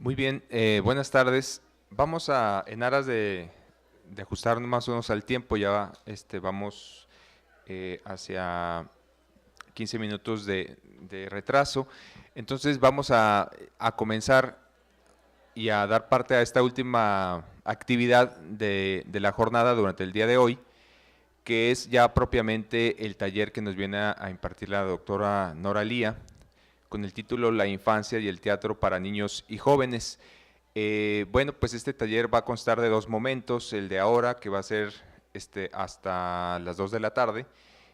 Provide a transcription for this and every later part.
Muy bien, buenas tardes. Vamos a, en aras de ajustarnos más o menos al tiempo, ya vamos hacia 15 minutos de retraso. Entonces vamos a comenzar y a dar parte a esta última actividad de la jornada durante el día de hoy, que es ya propiamente el taller que nos viene a impartir la doctora Nora Lía, con el título La infancia y el teatro para niños y jóvenes. Bueno, pues este taller va a constar de dos momentos, el de ahora, que va a ser hasta las 2 de la tarde,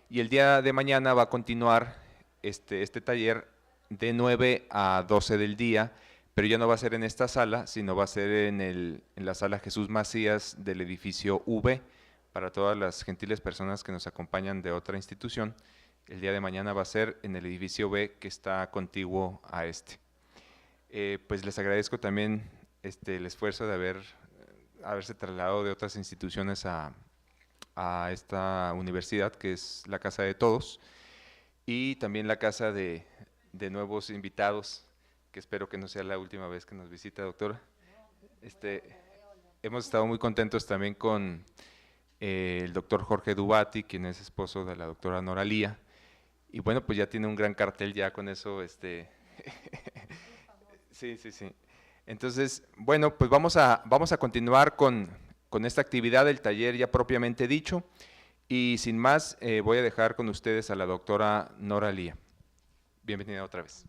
y el día de mañana va a continuar este taller de 9 a 12 del día, pero ya no va a ser en esta sala, sino va a ser en la sala Jesús Macías del edificio V, para todas las gentiles personas que nos acompañan de otra institución. El día de mañana va a ser en el edificio B, que está contiguo a este. Pues les agradezco también el esfuerzo de haberse trasladado de otras instituciones a esta universidad, que es la casa de todos, y también la casa de nuevos invitados, que espero que no sea la última vez que nos visita, doctora. Hemos estado muy contentos también con el doctor Jorge Dubati, quien es esposo de la doctora Nora Lía, y bueno, pues ya tiene un gran cartel ya con eso, sí. Entonces, bueno, pues vamos a continuar con esta actividad del taller ya propiamente dicho, y sin más, voy a dejar con ustedes a la doctora Nora Lía. Bienvenida otra vez.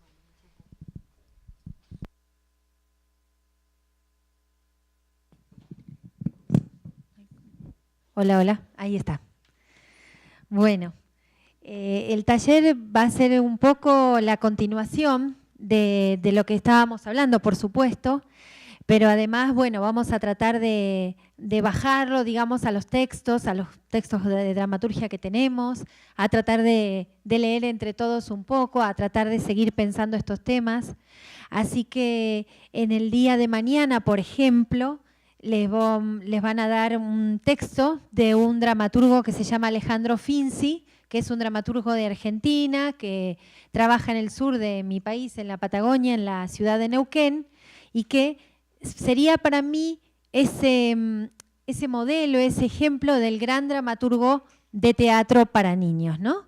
Hola, ahí está. Bueno. El taller va a ser un poco la continuación de lo que estábamos hablando, por supuesto, pero además, bueno, vamos a tratar de bajarlo, digamos, a los textos de dramaturgia que tenemos, a tratar de leer entre todos un poco, a tratar de seguir pensando estos temas. Así que en el día de mañana, por ejemplo, les van a dar un texto de un dramaturgo que se llama Alejandro Finzi, que es un dramaturgo de Argentina, que trabaja en el sur de mi país, en la Patagonia, en la ciudad de Neuquén, y que sería para mí ese modelo, ese ejemplo del gran dramaturgo de teatro para niños, ¿no?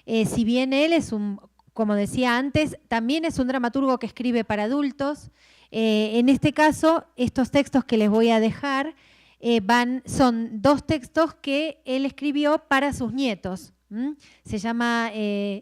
Si bien él es como decía antes, también es un dramaturgo que escribe para adultos. En este caso, estos textos que les voy a dejar son dos textos que él escribió para sus nietos. Se llama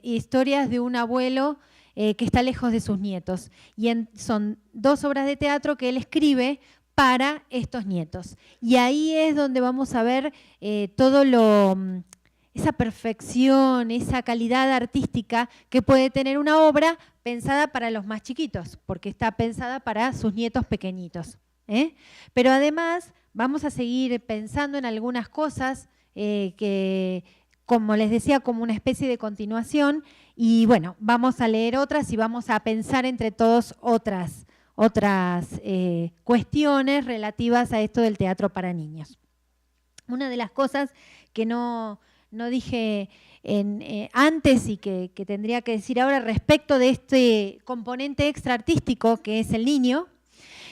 Historias de un abuelo que está lejos de sus nietos. Y son dos obras de teatro que él escribe para estos nietos. Y ahí es donde vamos a ver esa perfección, esa calidad artística que puede tener una obra pensada para los más chiquitos, porque está pensada para sus nietos pequeñitos. Pero además vamos a seguir pensando en algunas cosas que, como les decía, como una especie de continuación, y bueno, vamos a leer otras y vamos a pensar entre todos otras cuestiones relativas a esto del teatro para niños. Una de las cosas que no dije antes y que tendría que decir ahora respecto de este componente extraartístico que es el niño,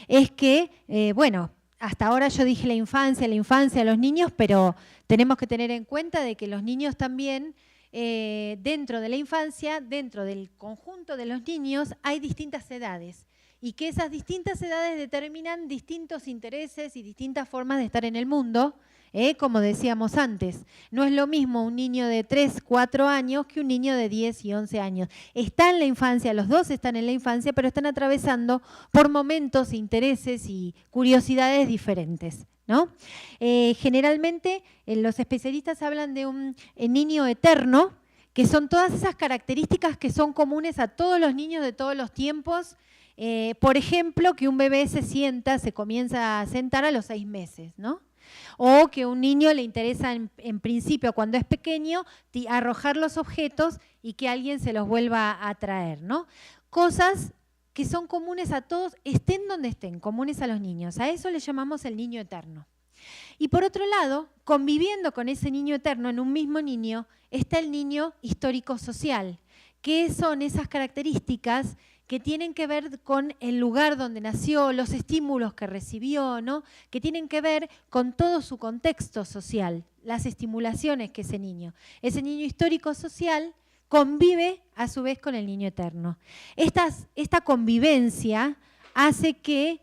es que, bueno, hasta ahora yo dije la infancia, los niños, pero tenemos que tener en cuenta de que los niños también, dentro de la infancia, dentro del conjunto de los niños, hay distintas edades y que esas distintas edades determinan distintos intereses y distintas formas de estar en el mundo. Como decíamos antes, no es lo mismo un niño de 3, 4 años que un niño de 10 y 11 años. Está en la infancia, los dos están en la infancia, pero están atravesando por momentos, intereses y curiosidades diferentes, ¿no? Generalmente los especialistas hablan de un niño eterno, que son todas esas características que son comunes a todos los niños de todos los tiempos. Por ejemplo, que un bebé se comienza a sentar a los 6 meses, ¿no? O que a un niño le interesa en principio cuando es pequeño arrojar los objetos y que alguien se los vuelva a traer, ¿no? Cosas que son comunes a todos, estén donde estén, comunes a los niños. A eso le llamamos el niño eterno. Y por otro lado, conviviendo con ese niño eterno en un mismo niño, está el niño histórico-social, que son esas características que tienen que ver con el lugar donde nació, los estímulos que recibió, ¿no? Que tienen que ver con todo su contexto social, las estimulaciones que ese niño histórico-social convive a su vez con el niño eterno. Esta convivencia hace que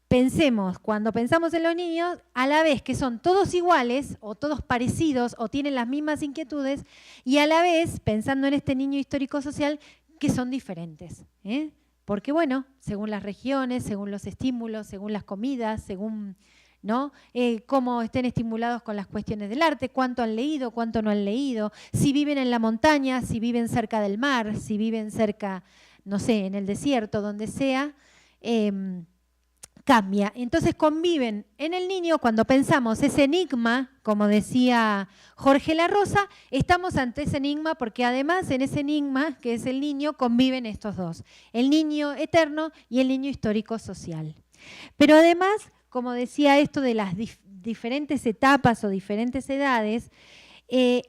pensemos, cuando pensamos en los niños, a la vez que son todos iguales o todos parecidos o tienen las mismas inquietudes, y a la vez, pensando en este niño histórico-social, que son diferentes. Porque bueno, según las regiones, según los estímulos, según las comidas, según ¿no? Cómo estén estimulados con las cuestiones del arte, cuánto han leído, cuánto no han leído, si viven en la montaña, si viven cerca del mar, si viven cerca, no sé, en el desierto, donde sea, cambia. Entonces conviven en el niño, cuando pensamos ese enigma, como decía Jorge La Rosa, estamos ante ese enigma porque además en ese enigma, que es el niño, conviven estos dos, el niño eterno y el niño histórico social. Pero además, como decía esto de las diferentes etapas o diferentes edades,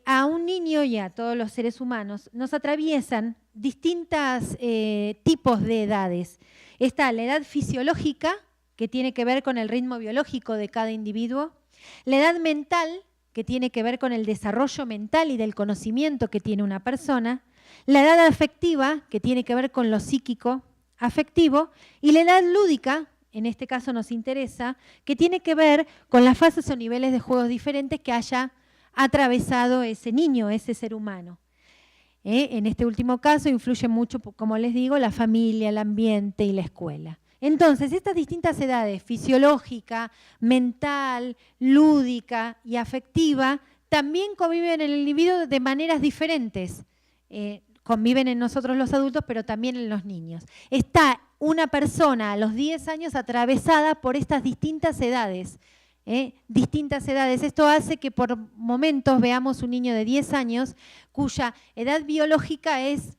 a un niño y a todos los seres humanos nos atraviesan distintos tipos de edades. Está la edad fisiológica, que tiene que ver con el ritmo biológico de cada individuo, la edad mental, que tiene que ver con el desarrollo mental y del conocimiento que tiene una persona, la edad afectiva, que tiene que ver con lo psíquico, afectivo, y la edad lúdica, en este caso nos interesa, que tiene que ver con las fases o niveles de juegos diferentes que haya atravesado ese niño, ese ser humano. En este último caso influye mucho, como les digo, la familia, el ambiente y la escuela. Entonces, estas distintas edades, fisiológica, mental, lúdica y afectiva, también conviven en el individuo de maneras diferentes. Conviven en nosotros los adultos, pero también en los niños. Está una persona a los 10 años atravesada por estas distintas edades. Distintas edades. Esto hace que por momentos veamos un niño de 10 años cuya edad biológica es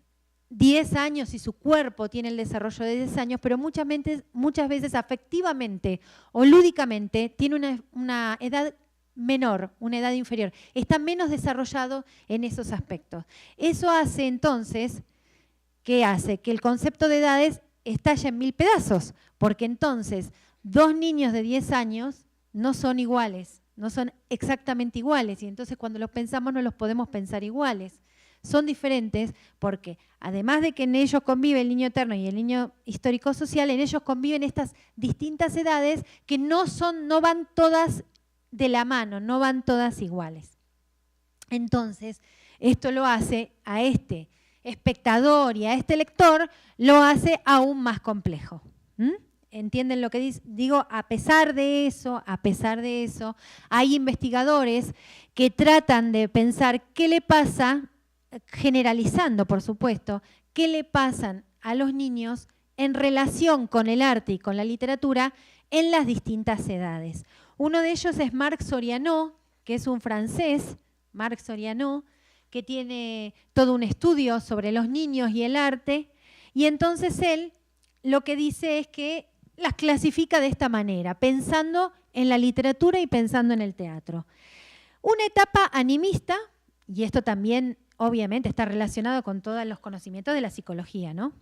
10 años y su cuerpo tiene el desarrollo de 10 años, pero muchas veces afectivamente o lúdicamente tiene una edad menor, una edad inferior. Está menos desarrollado en esos aspectos. Eso hace entonces, ¿qué hace? Que el concepto de edades estalle en 1000 pedazos, porque entonces 2 niños de 10 años no son iguales, no son exactamente iguales, y entonces cuando los pensamos no los podemos pensar iguales. Son diferentes porque además de que en ellos convive el niño eterno y el niño histórico-social, en ellos conviven estas distintas edades que no van todas de la mano, no van todas iguales. Entonces, esto lo hace a este espectador y a este lector, lo hace aún más complejo. ¿Entienden lo que digo? A pesar de eso, hay investigadores que tratan de pensar qué le pasa, generalizando por supuesto, qué le pasan a los niños en relación con el arte y con la literatura en las distintas edades. Uno de ellos es Marc Soriano, que es un francés, Marc Soriano, que tiene todo un estudio sobre los niños y el arte, y entonces él lo que dice es que las clasifica de esta manera, pensando en la literatura y pensando en el teatro. Una etapa animista, y esto también obviamente está relacionado con todos los conocimientos de la psicología, ¿no?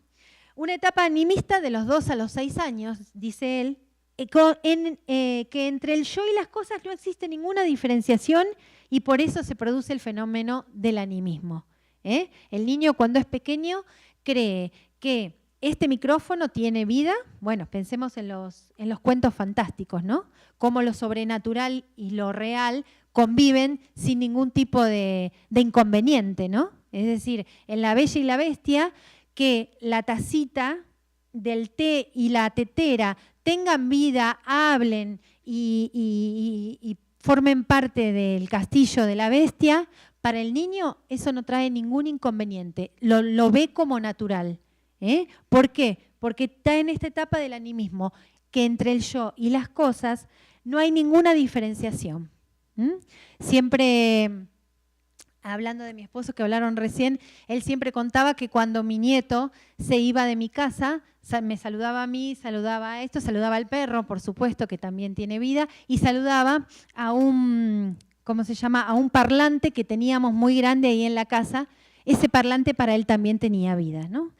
Una etapa animista de los 2 a los 6 años, dice él, que entre el yo y las cosas no existe ninguna diferenciación y por eso se produce el fenómeno del animismo. El niño cuando es pequeño cree que este micrófono tiene vida. Bueno, pensemos en los cuentos fantásticos, ¿no? Cómo lo sobrenatural y lo real conviven sin ningún tipo de inconveniente, ¿no? Es decir, en La Bella y la Bestia, que la tacita del té y la tetera tengan vida, hablen y formen parte del castillo de la bestia, para el niño eso no trae ningún inconveniente, lo ve como natural. ¿Por qué? Porque está en esta etapa del animismo, que entre el yo y las cosas no hay ninguna diferenciación. Siempre hablando de mi esposo que hablaron recién, él siempre contaba que cuando mi nieto se iba de mi casa, me saludaba a mí, saludaba a esto, saludaba al perro, por supuesto, que también tiene vida, y saludaba a un, ¿cómo se llama?, a un parlante que teníamos muy grande ahí en la casa. Ese parlante para él también tenía vida, ¿no?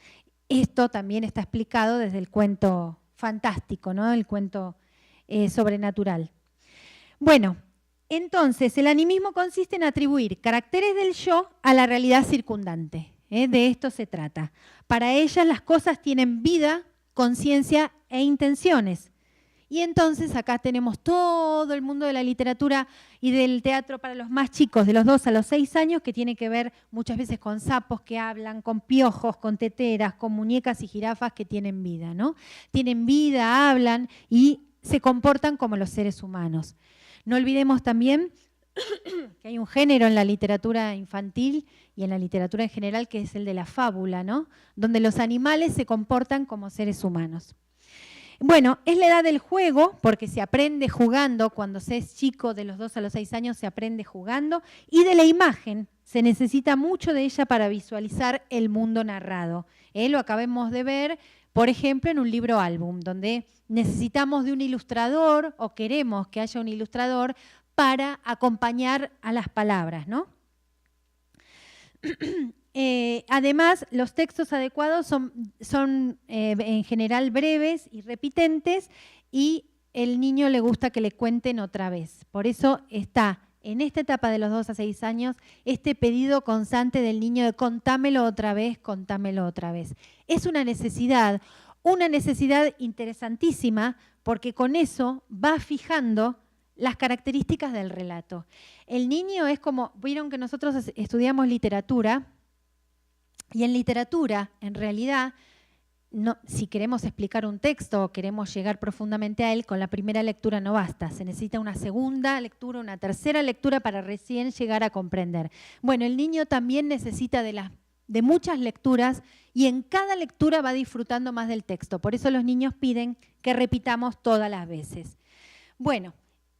Esto también está explicado desde el cuento fantástico, ¿no?, el cuento sobrenatural. Bueno, entonces, el animismo consiste en atribuir caracteres del yo a la realidad circundante. De esto se trata. Para ellas las cosas tienen vida, conciencia e intenciones. Y entonces acá tenemos todo el mundo de la literatura y del teatro para los más chicos, de los 2 a los 6 años, que tiene que ver muchas veces con sapos que hablan, con piojos, con teteras, con muñecas y jirafas que tienen vida, ¿no? Tienen vida, hablan y se comportan como los seres humanos. No olvidemos también que hay un género en la literatura infantil y en la literatura en general que es el de la fábula, ¿no?, donde los animales se comportan como seres humanos. Bueno, es la edad del juego, porque se aprende jugando, cuando se es chico, de los 2 a los 6 años se aprende jugando, y de la imagen, se necesita mucho de ella para visualizar el mundo narrado. Lo acabamos de ver, por ejemplo, en un libro álbum, donde necesitamos de un ilustrador o queremos que haya un ilustrador para acompañar a las palabras, ¿no? Además, los textos adecuados son en general breves y repitentes y el niño le gusta que le cuenten otra vez. Por eso está en esta etapa de los 2 a 6 años este pedido constante del niño de contámelo otra vez, contámelo otra vez. Es una necesidad interesantísima porque con eso va fijando las características del relato. El niño es como, vieron que nosotros estudiamos literatura, y en literatura, en realidad, no, si queremos explicar un texto o queremos llegar profundamente a él, con la primera lectura no basta. Se necesita una segunda lectura, una tercera lectura para recién llegar a comprender. Bueno, el niño también necesita de muchas lecturas y en cada lectura va disfrutando más del texto. Por eso los niños piden que repitamos todas las veces. Bueno,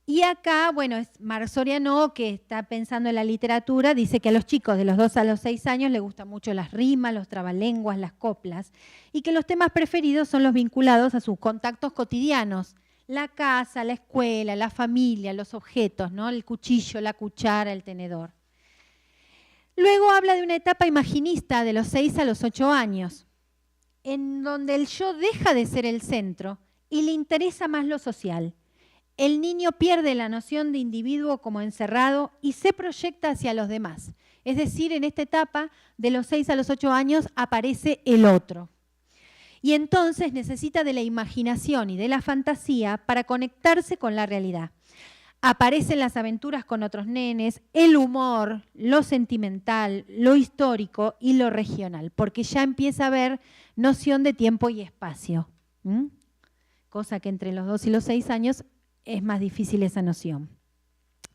y acá, bueno, es Marc Soriano, que está pensando en la literatura, dice que a los chicos de los 2 a los 6 años les gustan mucho las rimas, los trabalenguas, las coplas, y que los temas preferidos son los vinculados a sus contactos cotidianos, la casa, la escuela, la familia, los objetos, ¿no?, el cuchillo, la cuchara, el tenedor. Luego habla de una etapa imaginista de los 6 a los 8 años, en donde el yo deja de ser el centro y le interesa más lo social. El niño pierde la noción de individuo como encerrado y se proyecta hacia los demás. Es decir, en esta etapa, de los 6 a los 8 años, aparece el otro. Y entonces necesita de la imaginación y de la fantasía para conectarse con la realidad. Aparecen las aventuras con otros nenes, el humor, lo sentimental, lo histórico y lo regional, porque ya empieza a haber noción de tiempo y espacio. Cosa que entre los 2 y los 6 años es más difícil esa noción.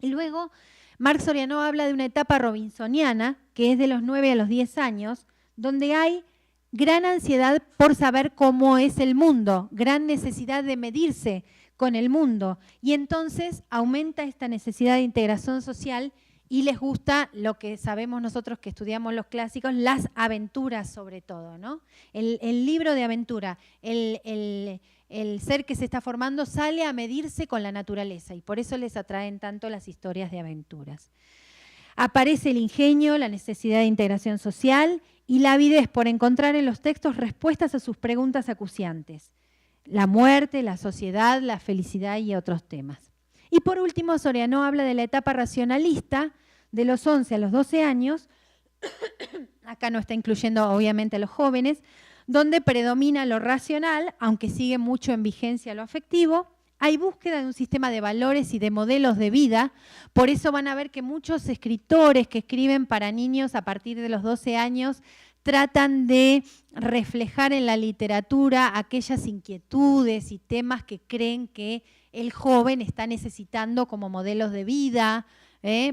Y luego, Marc Soriano habla de una etapa robinsoniana, que es de los 9 a los 10 años, donde hay gran ansiedad por saber cómo es el mundo, gran necesidad de medirse con el mundo. Y entonces aumenta esta necesidad de integración social y les gusta lo que sabemos nosotros que estudiamos los clásicos, las aventuras sobre todo, ¿no? El libro de aventura, el ser que se está formando sale a medirse con la naturaleza y por eso les atraen tanto las historias de aventuras. Aparece el ingenio, la necesidad de integración social y la avidez por encontrar en los textos respuestas a sus preguntas acuciantes. La muerte, la sociedad, la felicidad y otros temas. Y por último, Soriano habla de la etapa racionalista de los 11 a los 12 años, acá no está incluyendo obviamente a los jóvenes, donde predomina lo racional, aunque sigue mucho en vigencia lo afectivo. Hay búsqueda de un sistema de valores y de modelos de vida, por eso van a ver que muchos escritores que escriben para niños a partir de los 12 años tratan de reflejar en la literatura aquellas inquietudes y temas que creen que el joven está necesitando como modelos de vida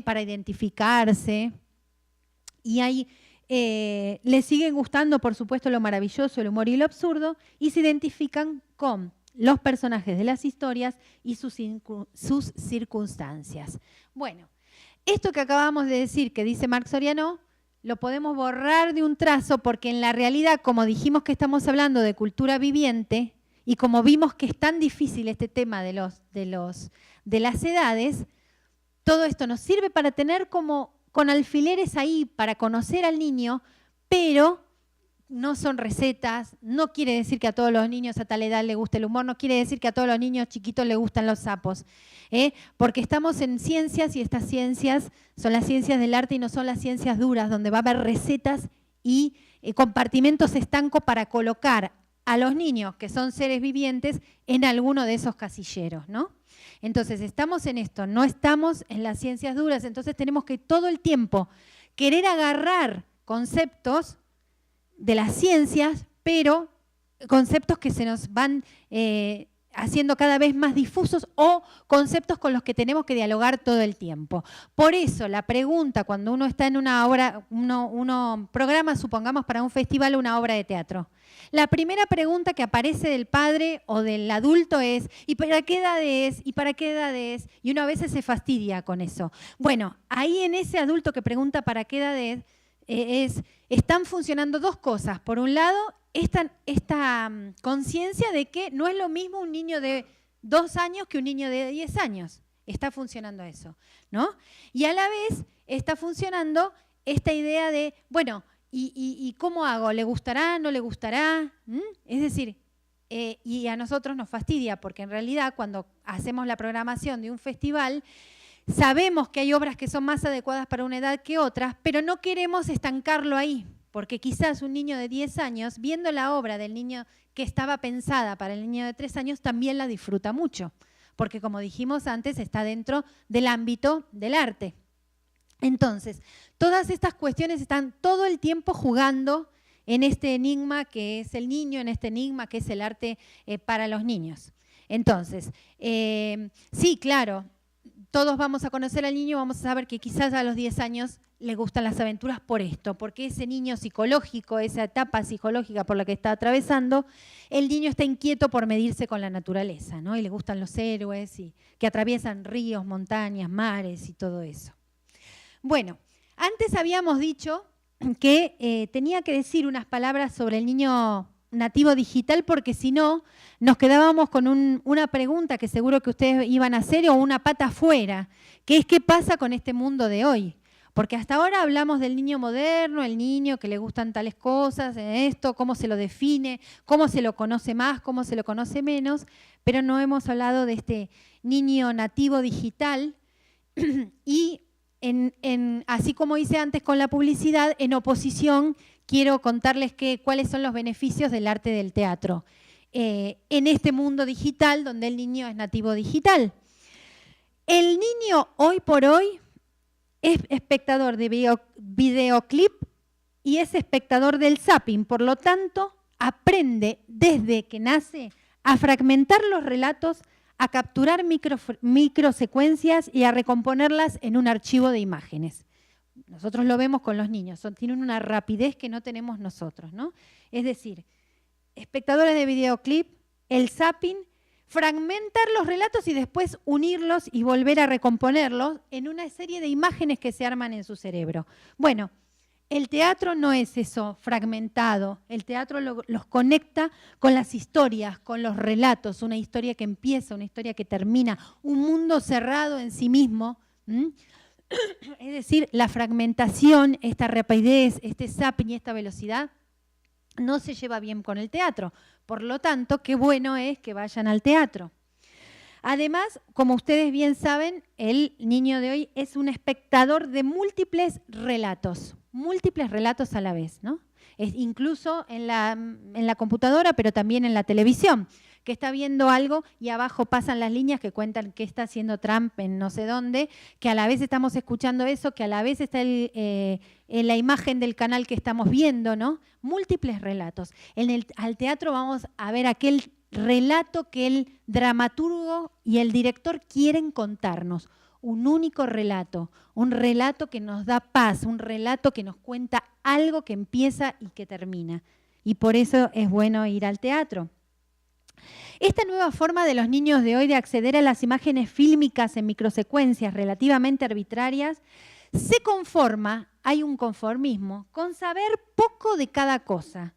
para identificarse. Y hay les sigue gustando, por supuesto, lo maravilloso, el humor y lo absurdo, y se identifican con los personajes de las historias y sus circunstancias. Bueno, esto que acabamos de decir, que dice Marc Soriano, lo podemos borrar de un trazo porque en la realidad, como dijimos que estamos hablando de cultura viviente y como vimos que es tan difícil este tema de las edades, todo esto nos sirve para tener como con alfileres ahí, para conocer al niño, pero no son recetas, no quiere decir que a todos los niños a tal edad les guste el humor, no quiere decir que a todos los niños chiquitos les gustan los sapos, porque estamos en ciencias y estas ciencias son las ciencias del arte y no son las ciencias duras, donde va a haber recetas y compartimentos estancos para colocar a los niños, que son seres vivientes, en alguno de esos casilleros, ¿no? Entonces, estamos en esto, no estamos en las ciencias duras, entonces tenemos que todo el tiempo querer agarrar conceptos de las ciencias, pero conceptos que se nos van haciendo cada vez más difusos o conceptos con los que tenemos que dialogar todo el tiempo. Por eso la pregunta cuando uno está en una obra, uno programa, supongamos para un festival, una obra de teatro. La primera pregunta que aparece del padre o del adulto es ¿y para qué edad es? ¿Y para qué edad es? Y uno a veces se fastidia con eso. Bueno, ahí en ese adulto que pregunta para qué edad es, están funcionando dos cosas. Por un lado, esta conciencia de que no es lo mismo un niño de 2 años que un niño de 10 años. Está funcionando eso, ¿no? Y a la vez está funcionando esta idea de, bueno, ¿y cómo hago? ¿Le gustará? ¿No le gustará? Es decir, y a nosotros nos fastidia porque en realidad cuando hacemos la programación de un festival, sabemos que hay obras que son más adecuadas para una edad que otras, pero no queremos estancarlo ahí, porque quizás un niño de 10 años, viendo la obra del niño que estaba pensada para el niño de 3 años, también la disfruta mucho, porque como dijimos antes, está dentro del ámbito del arte. Entonces, todas estas cuestiones están todo el tiempo jugando en este enigma que es el niño, en este enigma que es el arte para los niños. Entonces, sí, claro, todos vamos a conocer al niño, vamos a saber que quizás a los 10 años le gustan las aventuras por esto, porque ese niño psicológico, esa etapa psicológica por la que está atravesando, el niño está inquieto por medirse con la naturaleza, ¿no? Y le gustan los héroes y que atraviesan ríos, montañas, mares y todo eso. Bueno, antes habíamos dicho que tenía que decir unas palabras sobre el niño nativo digital porque si no nos quedábamos con una pregunta que seguro que ustedes iban a hacer o una pata afuera, que es ¿qué pasa con este mundo de hoy? Porque hasta ahora hablamos del niño moderno, el niño que le gustan tales cosas, esto, cómo se lo define, cómo se lo conoce más, cómo se lo conoce menos, pero no hemos hablado de este niño nativo digital y así como hice antes con la publicidad, en oposición quiero contarles cuáles son los beneficios del arte del teatro en este mundo digital donde el niño es nativo digital. El niño hoy por hoy es espectador de videoclip y es espectador del zapping, por lo tanto aprende desde que nace a fragmentar los relatos, a capturar microsecuencias y a recomponerlas en un archivo de imágenes. Nosotros lo vemos con los niños, tienen una rapidez que no tenemos nosotros, ¿no? Es decir, espectadores de videoclip, el zapping, fragmentar los relatos y después unirlos y volver a recomponerlos en una serie de imágenes que se arman en su cerebro. Bueno, el teatro no es eso fragmentado, el teatro los conecta con las historias, con los relatos, una historia que empieza, una historia que termina, un mundo cerrado en sí mismo. Es decir, la fragmentación, esta rapidez, este zapping y esta velocidad no se lleva bien con el teatro. Por lo tanto, qué bueno es que vayan al teatro. Además, como ustedes bien saben, el niño de hoy es un espectador de múltiples relatos a la vez, ¿no? Incluso en la computadora, pero también en la televisión, que está viendo algo y abajo pasan las líneas que cuentan qué está haciendo Trump en no sé dónde, que a la vez estamos escuchando eso, que a la vez está en la imagen del canal que estamos viendo, ¿no? Múltiples relatos. Al teatro vamos a ver aquel relato que el dramaturgo y el director quieren contarnos. Un único relato, un relato que nos da paz, un relato que nos cuenta algo que empieza y que termina. Y por eso es bueno ir al teatro. Esta nueva forma de los niños de hoy de acceder a las imágenes fílmicas en microsecuencias relativamente arbitrarias se conforma, hay un conformismo, con saber poco de cada cosa,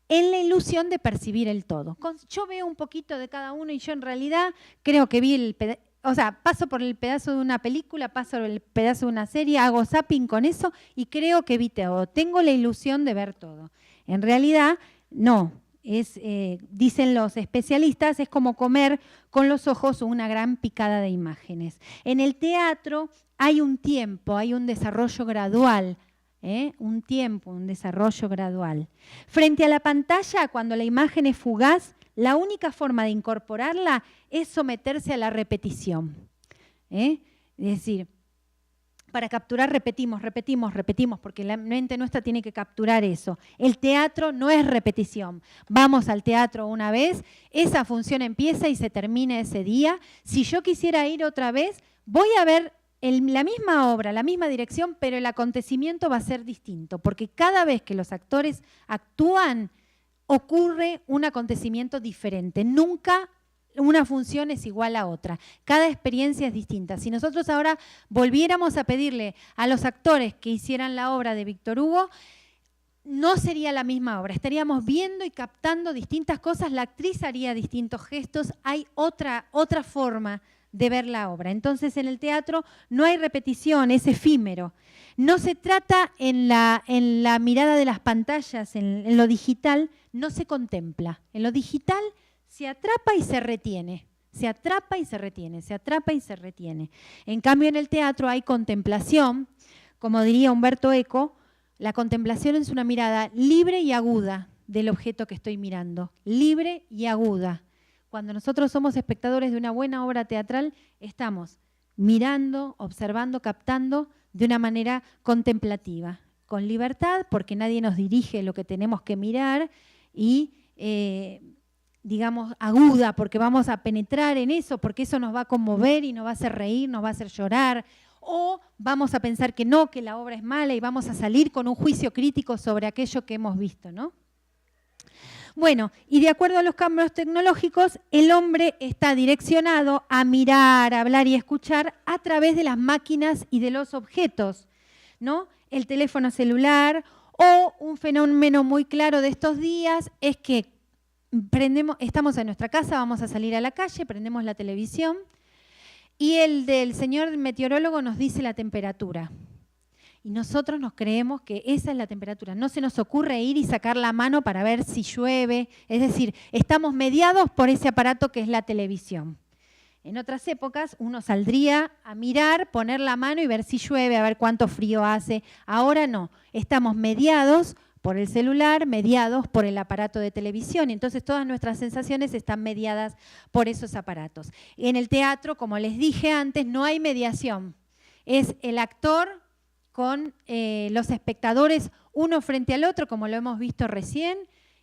en la ilusión de percibir el todo. Yo veo un poquito de cada uno y yo en realidad creo que vi el pedazo, o sea, paso por el pedazo de una película, paso por el pedazo de una serie, hago zapping con eso y creo que vi todo. Tengo la ilusión de ver todo. En realidad, no. Dicen los especialistas, es como comer con los ojos una gran picada de imágenes. En el teatro hay un tiempo, hay un desarrollo gradual, un tiempo, un desarrollo gradual. Frente a la pantalla, cuando la imagen es fugaz, la única forma de incorporarla es someterse a la repetición. Es decir, para capturar repetimos, porque la mente nuestra tiene que capturar eso. El teatro no es repetición. Vamos al teatro una vez, esa función empieza y se termina ese día. Si yo quisiera ir otra vez, voy a ver la misma obra, la misma dirección, pero el acontecimiento va a ser distinto, porque cada vez que los actores actúan, ocurre un acontecimiento diferente. Nunca una función es igual a otra. Cada experiencia es distinta. Si nosotros ahora volviéramos a pedirle a los actores que hicieran la obra de Víctor Hugo, no sería la misma obra. Estaríamos viendo y captando distintas cosas. La actriz haría distintos gestos. Hay otra forma de ver la obra. Entonces, en el teatro no hay repetición, es efímero. No se trata en la mirada de las pantallas, en lo digital, no se contempla. En lo digital se atrapa y se retiene, se atrapa y se retiene, se atrapa y se retiene. En cambio, en el teatro hay contemplación, como diría Humberto Eco, la contemplación es una mirada libre y aguda del objeto que estoy mirando, libre y aguda. Cuando nosotros somos espectadores de una buena obra teatral, estamos mirando, observando, captando de una manera contemplativa, con libertad, porque nadie nos dirige lo que tenemos que mirar y digamos, aguda, porque vamos a penetrar en eso, porque eso nos va a conmover y nos va a hacer reír, nos va a hacer llorar, o vamos a pensar que no, que la obra es mala y vamos a salir con un juicio crítico sobre aquello que hemos visto, ¿no? Bueno, y de acuerdo a los cambios tecnológicos, el hombre está direccionado a mirar, a hablar y escuchar a través de las máquinas y de los objetos, ¿no? El teléfono celular, o un fenómeno muy claro de estos días es que estamos en nuestra casa, vamos a salir a la calle, prendemos la televisión y el del señor meteorólogo nos dice la temperatura. Y nosotros nos creemos que esa es la temperatura. No se nos ocurre ir y sacar la mano para ver si llueve. Es decir, estamos mediados por ese aparato que es la televisión. En otras épocas uno saldría a mirar, poner la mano y ver si llueve, a ver cuánto frío hace. Ahora no, estamos mediados por el celular, mediados por el aparato de televisión. Y entonces todas nuestras sensaciones están mediadas por esos aparatos. En el teatro, como les dije antes, no hay mediación. Es el actor con los espectadores uno frente al otro, como lo hemos visto recién,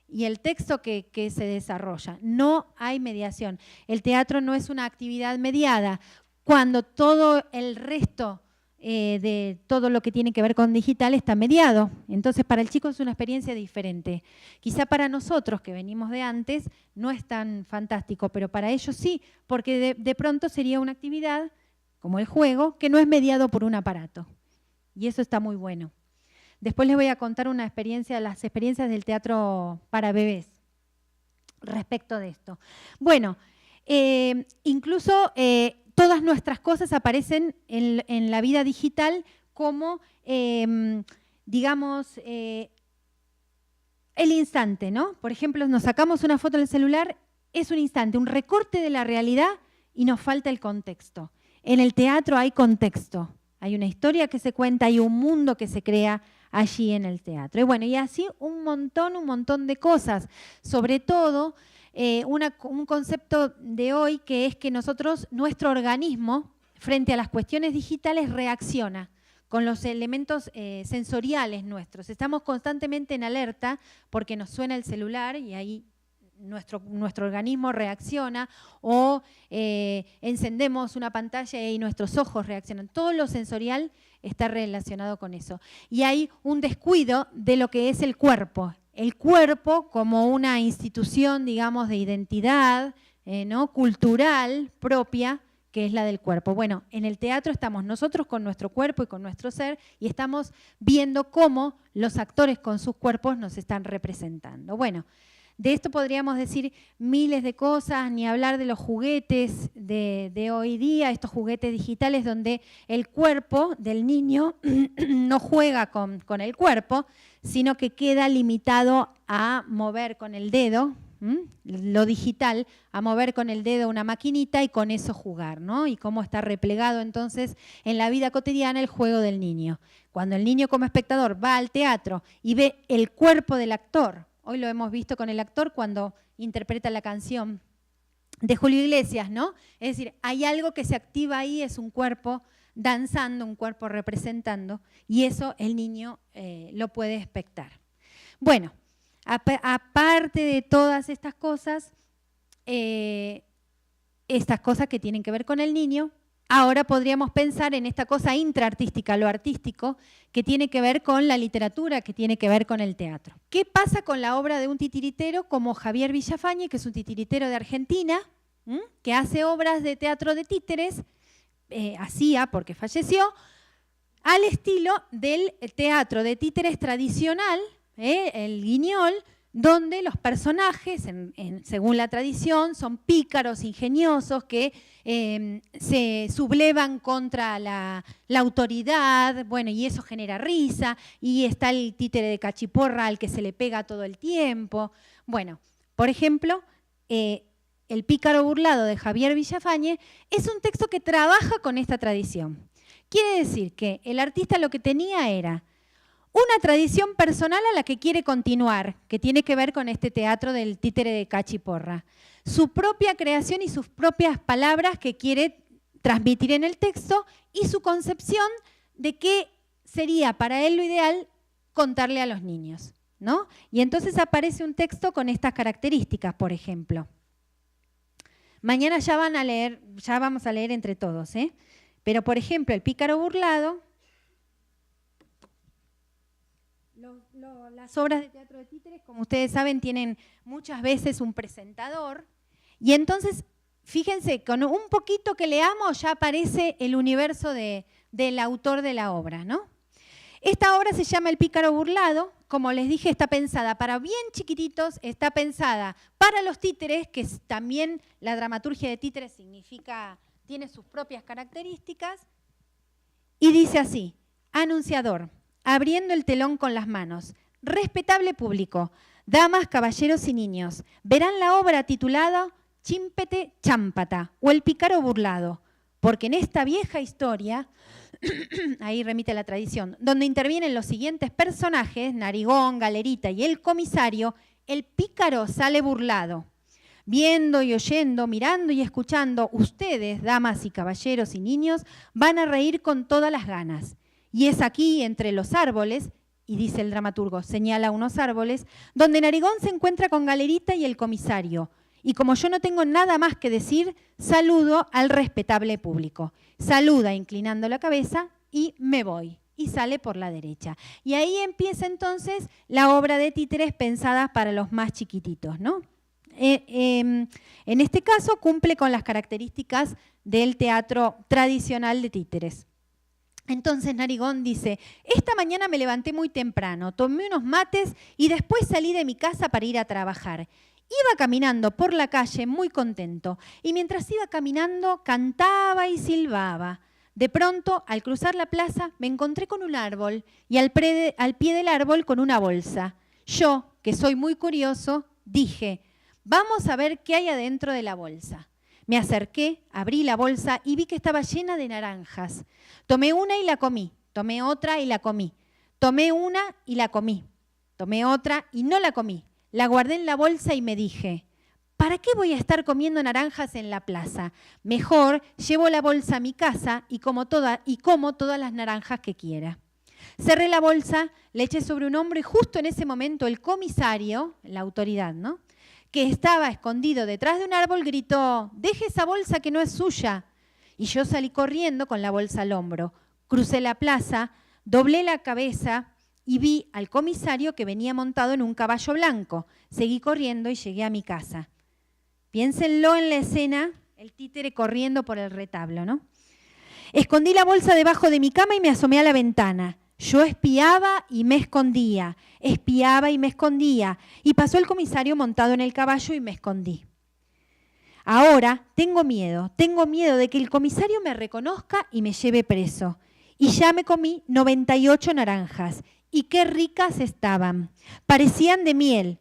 y el texto que se desarrolla. No hay mediación. El teatro no es una actividad mediada. Cuando todo el resto de todo lo que tiene que ver con digital está mediado. Entonces, para el chico es una experiencia diferente. Quizá para nosotros, que venimos de antes, no es tan fantástico, pero para ellos sí, porque de pronto sería una actividad, como el juego, que no es mediado por un aparato. Y eso está muy bueno. Después les voy a contar una experiencia, las experiencias del teatro para bebés respecto de esto. Bueno, incluso todas nuestras cosas aparecen en la vida digital como, digamos, el instante, ¿no? Por ejemplo, nos sacamos una foto del celular, es un instante, un recorte de la realidad y nos falta el contexto. En el teatro hay contexto. Hay una historia que se cuenta, hay un mundo que se crea allí en el teatro. Y bueno, y así un montón de cosas. Sobre todo, un concepto de hoy que es que nuestro organismo, frente a las cuestiones digitales, reacciona con los elementos sensoriales nuestros. Estamos constantemente en alerta porque nos suena el celular y ahí nuestro organismo reacciona, o encendemos una pantalla y nuestros ojos reaccionan. Todo lo sensorial está relacionado con eso. Y hay un descuido de lo que es el cuerpo. el cuerpo como una institución, digamos, de identidad, ¿no?, cultural propia, que es la del cuerpo. Bueno, en el teatro estamos nosotros con nuestro cuerpo y con nuestro ser y estamos viendo cómo los actores con sus cuerpos nos están representando. Bueno, de esto podríamos decir miles de cosas, ni hablar de los juguetes de hoy día, estos juguetes digitales donde el cuerpo del niño no juega con el cuerpo, sino que queda limitado a mover con el dedo, lo digital, a mover con el dedo una maquinita y con eso jugar, ¿no? Y cómo está replegado entonces en la vida cotidiana el juego del niño. Cuando el niño como espectador va al teatro y ve el cuerpo del actor, hoy lo hemos visto con el actor cuando interpreta la canción de Julio Iglesias, ¿no? Es decir, hay algo que se activa ahí, es un cuerpo danzando, un cuerpo representando, y eso el niño lo puede expectar. Bueno, aparte de todas estas cosas que tienen que ver con el niño, ahora podríamos pensar en esta cosa intraartística, lo artístico, que tiene que ver con la literatura, que tiene que ver con el teatro. ¿Qué pasa con la obra de un titiritero como Javier Villafañe, que es un titiritero de Argentina, que hace obras de teatro de títeres, hacía porque falleció, al estilo del teatro de títeres tradicional, el Guiñol, donde los personajes, según la tradición, son pícaros, ingeniosos, que se sublevan contra la autoridad, bueno, y eso genera risa, y está el títere de Cachiporra al que se le pega todo el tiempo. Bueno, por ejemplo, El pícaro burlado de Javier Villafañe es un texto que trabaja con esta tradición. Quiere decir que el artista lo que tenía era una tradición personal a la que quiere continuar, que tiene que ver con este teatro del títere de Cachiporra. Su propia creación y sus propias palabras que quiere transmitir en el texto y su concepción de qué sería para él lo ideal contarle a los niños, ¿no? Y entonces aparece un texto con estas características, por ejemplo. Mañana ya vamos a leer entre todos, ¿eh? Pero, por ejemplo, El pícaro burlado, las obras de teatro de títeres, como ustedes saben, tienen muchas veces un presentador. Y entonces, fíjense, con un poquito que leamos ya aparece el universo del autor de la obra, ¿no? Esta obra se llama El pícaro burlado. Como les dije, está pensada para bien chiquititos, está pensada para los títeres, que también la dramaturgia de títeres tiene sus propias características. Y dice así: anunciador, abriendo el telón con las manos. Respetable público, damas, caballeros y niños, verán la obra titulada Chímpete Chámpata o El pícaro burlado, porque en esta vieja historia, ahí remite a la tradición, donde intervienen los siguientes personajes, Narigón, Galerita y el comisario, el pícaro sale burlado. Viendo y oyendo, mirando y escuchando, ustedes, damas y caballeros y niños, van a reír con todas las ganas. Y es aquí, entre los árboles, y dice el dramaturgo, señala unos árboles, donde Narigón se encuentra con Galerita y el comisario. Y como yo no tengo nada más que decir, saludo al respetable público. Saluda inclinando la cabeza y me voy. Y sale por la derecha. Y ahí empieza entonces la obra de títeres pensada para los más chiquititos, ¿no? En este caso cumple con las características del teatro tradicional de títeres. Entonces Narigón dice: esta mañana me levanté muy temprano, tomé unos mates y después salí de mi casa para ir a trabajar. Iba caminando por la calle muy contento y mientras iba caminando cantaba y silbaba. De pronto, al cruzar la plaza, me encontré con un árbol y al pie del árbol con una bolsa. Yo, que soy muy curioso, dije: vamos a ver qué hay adentro de la bolsa. Me acerqué, abrí la bolsa y vi que estaba llena de naranjas. Tomé una y la comí, tomé otra y la comí. Tomé una y la comí, tomé otra y no la comí. La guardé en la bolsa y me dije: ¿para qué voy a estar comiendo naranjas en la plaza? Mejor llevo la bolsa a mi casa y como todas las naranjas que quiera. Cerré la bolsa, le eché sobre un hombro y justo en ese momento el comisario, la autoridad, ¿no?, que estaba escondido detrás de un árbol, gritó: deje esa bolsa que no es suya. Y yo salí corriendo con la bolsa al hombro. Crucé la plaza, doblé la cabeza y vi al comisario que venía montado en un caballo blanco. Seguí corriendo y llegué a mi casa. Piénsenlo en la escena, el títere corriendo por el retablo, ¿no? Escondí la bolsa debajo de mi cama y me asomé a la ventana. Yo espiaba y me escondía, espiaba y me escondía, y pasó el comisario montado en el caballo y me escondí. Ahora tengo miedo de que el comisario me reconozca y me lleve preso. Y ya me comí 98 naranjas, y qué ricas estaban. Parecían de miel,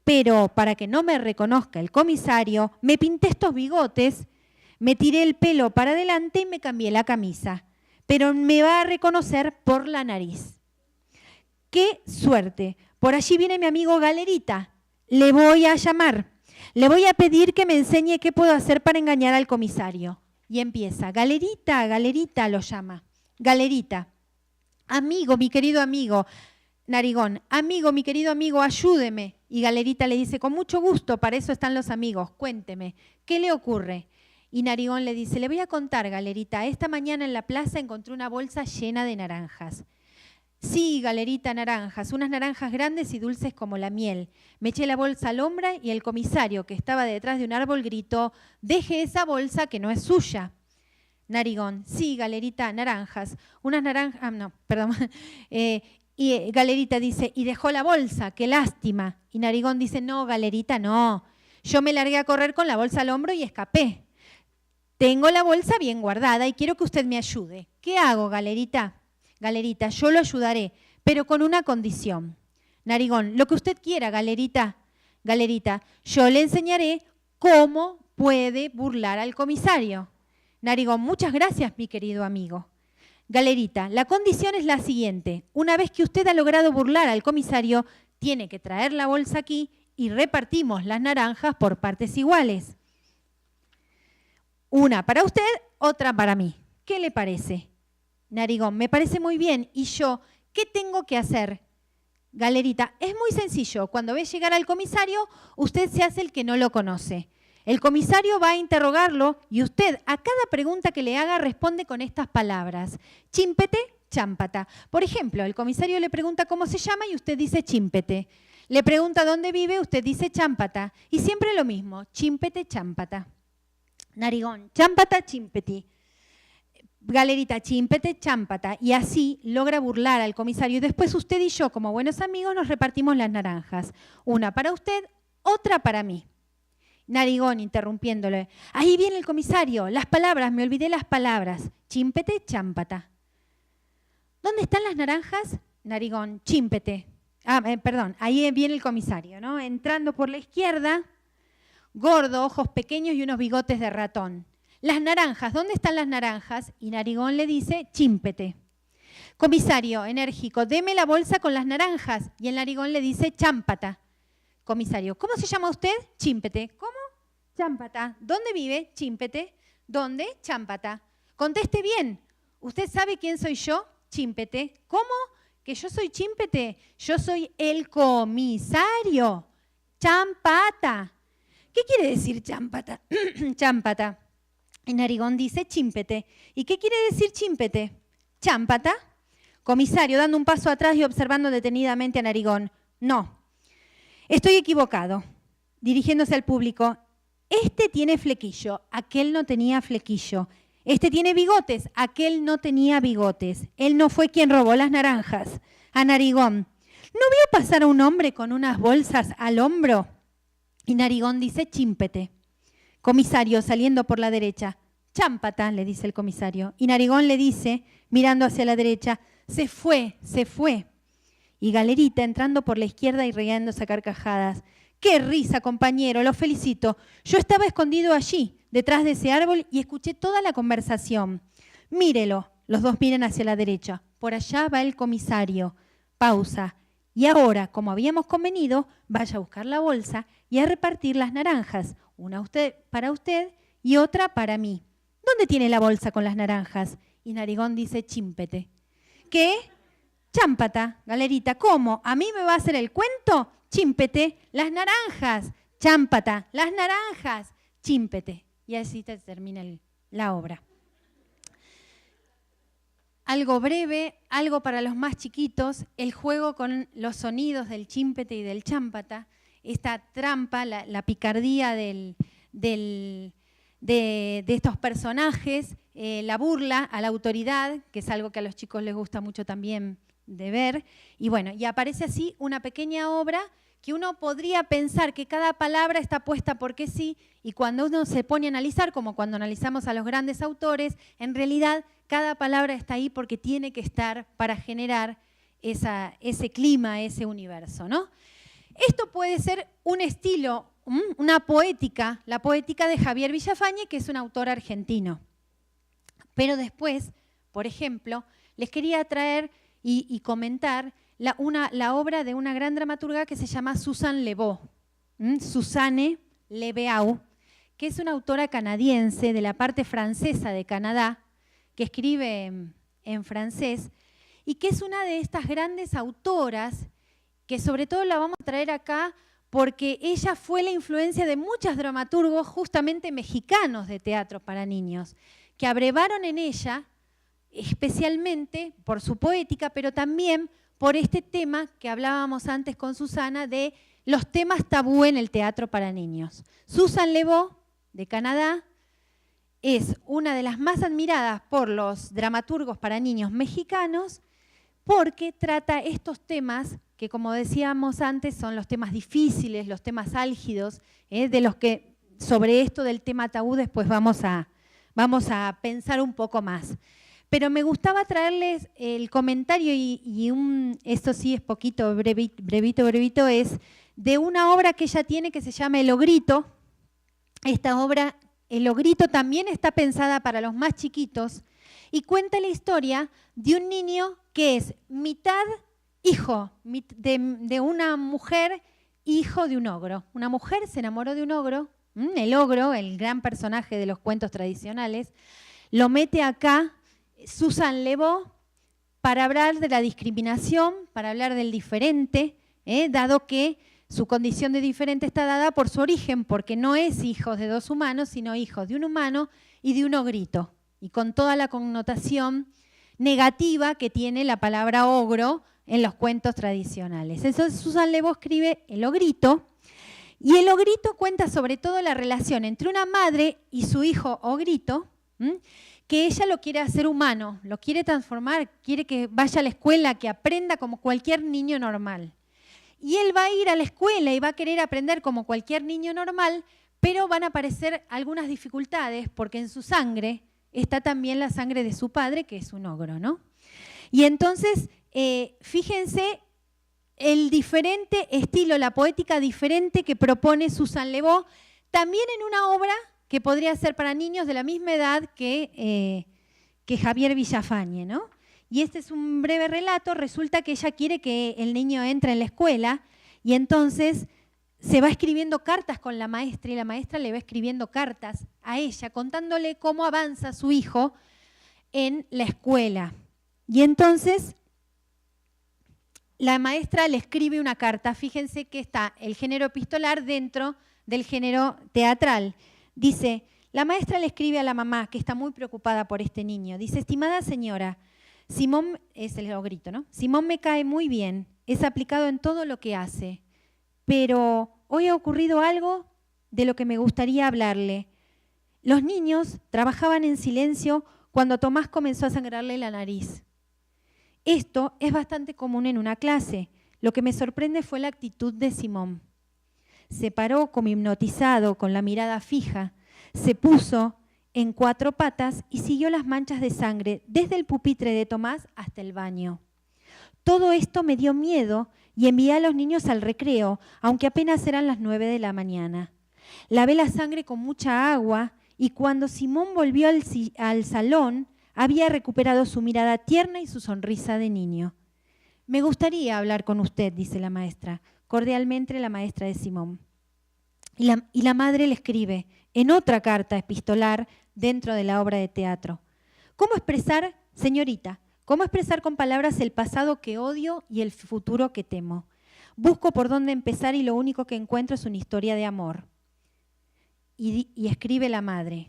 pero para que no me reconozca el comisario, me pinté estos bigotes, me tiré el pelo para adelante y me cambié la camisa. Pero me va a reconocer por la nariz. ¡Qué suerte! Por allí viene mi amigo Galerita. Le voy a llamar. Le voy a pedir que me enseñe qué puedo hacer para engañar al comisario. Y empieza. Galerita, Galerita, lo llama. Galerita. Amigo, mi querido amigo. Narigón. Amigo, mi querido amigo, ayúdeme. Y Galerita le dice, con mucho gusto, para eso están los amigos. Cuénteme, ¿qué le ocurre? Y Narigón le dice, le voy a contar, Galerita, esta mañana en la plaza encontré una bolsa llena de naranjas. Sí, Galerita, naranjas, unas naranjas grandes y dulces como la miel. Me eché la bolsa al hombro y el comisario, que estaba detrás de un árbol, gritó, deje esa bolsa que no es suya. Narigón, sí, Galerita, naranjas, unas naranjas, no, perdón. Y Galerita dice, y dejó la bolsa, qué lástima. Y Narigón dice, no, Galerita, no. Yo me largué a correr con la bolsa al hombro y escapé. Tengo la bolsa bien guardada y quiero que usted me ayude. ¿Qué hago, Galerita? Galerita, yo lo ayudaré, pero con una condición. Narigón, lo que usted quiera, Galerita. Galerita, yo le enseñaré cómo puede burlar al comisario. Narigón, muchas gracias, mi querido amigo. Galerita, la condición es la siguiente. Una vez que usted ha logrado burlar al comisario, tiene que traer la bolsa aquí y repartimos las naranjas por partes iguales. Una para usted, otra para mí. ¿Qué le parece? Narigón, me parece muy bien. ¿Y yo qué tengo que hacer? Galerita, es muy sencillo. Cuando ve llegar al comisario, usted se hace el que no lo conoce. El comisario va a interrogarlo y usted a cada pregunta que le haga responde con estas palabras. Chímpete, chámpata. Por ejemplo, el comisario le pregunta cómo se llama y usted dice chímpete. Le pregunta dónde vive, usted dice chámpata. Y siempre lo mismo, chímpete, chámpata. Narigón, chámpata, chímpeti. Galerita, chímpete, chámpata. Y así logra burlar al comisario. Y después usted y yo, como buenos amigos, nos repartimos las naranjas. Una para usted, otra para mí. Narigón, interrumpiéndole. Ahí viene el comisario. Las palabras, me olvidé las palabras. Chímpete, chámpata. ¿Dónde están las naranjas? Narigón, chímpete. Perdón, ahí viene el comisario, ¿no? Entrando por la izquierda. Gordo, ojos pequeños y unos bigotes de ratón. Las naranjas, ¿dónde están las naranjas? Y Narigón le dice, chímpete. Comisario, enérgico, deme la bolsa con las naranjas. Y el Narigón le dice, chámpata. Comisario, ¿cómo se llama usted? Chímpete. ¿Cómo? Chámpata. ¿Dónde vive? Chímpete. ¿Dónde? Chámpata. Conteste bien. ¿Usted sabe quién soy yo? Chímpete. ¿Cómo? ¿Que yo soy chímpete? Yo soy el comisario. Chámpata. ¿Qué quiere decir chámpata? Chámpata. Y Narigón dice chímpete. ¿Y qué quiere decir chímpete? Chámpata. Comisario, dando un paso atrás y observando detenidamente a Narigón. No, estoy equivocado. Dirigiéndose al público. Este tiene flequillo, aquel no tenía flequillo. Este tiene bigotes, aquel no tenía bigotes. Él no fue quien robó las naranjas. A Narigón. ¿No vio pasar a un hombre con unas bolsas al hombro? Y Narigón dice, chímpete. Comisario, saliendo por la derecha. Chámpata, le dice el comisario. Y Narigón le dice, mirando hacia la derecha, se fue, se fue. Y Galerita, entrando por la izquierda y riéndose a carcajadas. ¡Qué risa, compañero! Lo felicito. Yo estaba escondido allí, detrás de ese árbol, y escuché toda la conversación. Mírelo. Los dos miran hacia la derecha. Por allá va el comisario. Pausa. Y ahora, como habíamos convenido, vaya a buscar la bolsa y a repartir las naranjas. Una para usted y otra para mí. ¿Dónde tiene la bolsa con las naranjas? Y Narigón dice, chímpete. ¿Qué? Chámpata, Galerita. ¿Cómo? ¿A mí me va a hacer el cuento? Chímpete, las naranjas. Chámpata, las naranjas. Chímpete. Y así termina la obra. algo breve, algo para los más chiquitos, el juego con los sonidos del chímpete y del chámpata, esta trampa, la picardía de estos personajes, la burla a la autoridad, que es algo que a los chicos les gusta mucho también de ver. Y bueno, y aparece así una pequeña obra que uno podría pensar que cada palabra está puesta porque sí, y cuando uno se pone a analizar, como cuando analizamos a los grandes autores, en realidad cada palabra está ahí porque tiene que estar para generar ese clima, ese universo, ¿no? Esto puede ser un estilo, una poética, la poética de Javier Villafañe, que es un autor argentino. Pero después, por ejemplo, les quería traer y comentar la obra de una gran dramaturga que se llama Susan Lebeau, Suzanne Lebeau, que es una autora canadiense de la parte francesa de Canadá, que escribe en francés, y que es una de estas grandes autoras, que sobre todo la vamos a traer acá porque ella fue la influencia de muchos dramaturgos justamente mexicanos de teatro para niños, que abrevaron en ella, especialmente por su poética, pero también por este tema que hablábamos antes con Susana de los temas tabú en el teatro para niños. Susan Lebeau, de Canadá, es una de las más admiradas por los dramaturgos para niños mexicanos porque trata estos temas que, como decíamos antes, son los temas difíciles, los temas álgidos, de los que sobre esto del tema tabú después vamos a pensar un poco más. Pero me gustaba traerles el comentario esto sí es poquito, brevito, es de una obra que ella tiene que se llama El Ogrito. Esta obra, El Ogrito, también está pensada para los más chiquitos y cuenta la historia de un niño que es mitad hijo de una mujer, hijo de un ogro. Una mujer se enamoró de un ogro, el ogro, el gran personaje de los cuentos tradicionales, lo mete acá Susan Lebeau para hablar de la discriminación, para hablar del diferente, dado que su condición de diferente está dada por su origen, porque no es hijo de dos humanos, sino hijo de un humano y de un ogrito, y con toda la connotación negativa que tiene la palabra ogro en los cuentos tradicionales. Entonces Susan Lebeau escribe El Ogrito, y El Ogrito cuenta sobre todo la relación entre una madre y su hijo ogrito, que ella lo quiere hacer humano, lo quiere transformar, quiere que vaya a la escuela, que aprenda como cualquier niño normal. Y él va a ir a la escuela y va a querer aprender como cualquier niño normal, pero van a aparecer algunas dificultades porque en su sangre está también la sangre de su padre, que es un ogro, ¿no? Y entonces, fíjense el diferente estilo, la poética diferente que propone Susan Lebeau, también en una obra que podría ser para niños de la misma edad que Javier Villafañe, ¿no? Y este es un breve relato. Resulta que ella quiere que el niño entre en la escuela y entonces se va escribiendo cartas con la maestra y la maestra le va escribiendo cartas a ella contándole cómo avanza su hijo en la escuela. Y entonces la maestra le escribe una carta. Fíjense que está el género epistolar dentro del género teatral. Dice, la maestra le escribe a la mamá, que está muy preocupada por este niño. Dice, estimada señora, Simón, es el ogrito, ¿no? Simón me cae muy bien, es aplicado en todo lo que hace, pero hoy ha ocurrido algo de lo que me gustaría hablarle. Los niños trabajaban en silencio cuando Tomás comenzó a sangrarle la nariz. Esto es bastante común en una clase. Lo que me sorprende fue la actitud de Simón. Se paró como hipnotizado, con la mirada fija, se puso en cuatro patas y siguió las manchas de sangre desde el pupitre de Tomás hasta el baño. Todo esto me dio miedo y envié a los niños al recreo, aunque apenas eran las 9 de la mañana. Lavé la sangre con mucha agua y cuando Simón volvió al salón, había recuperado su mirada tierna y su sonrisa de niño. Me gustaría hablar con usted, dice la maestra, cordialmente la maestra de Simón. Y la madre le escribe en otra carta epistolar dentro de la obra de teatro. ¿Cómo expresar, señorita, cómo expresar con palabras el pasado que odio y el futuro que temo? Busco por dónde empezar y lo único que encuentro es una historia de amor. Y escribe la madre.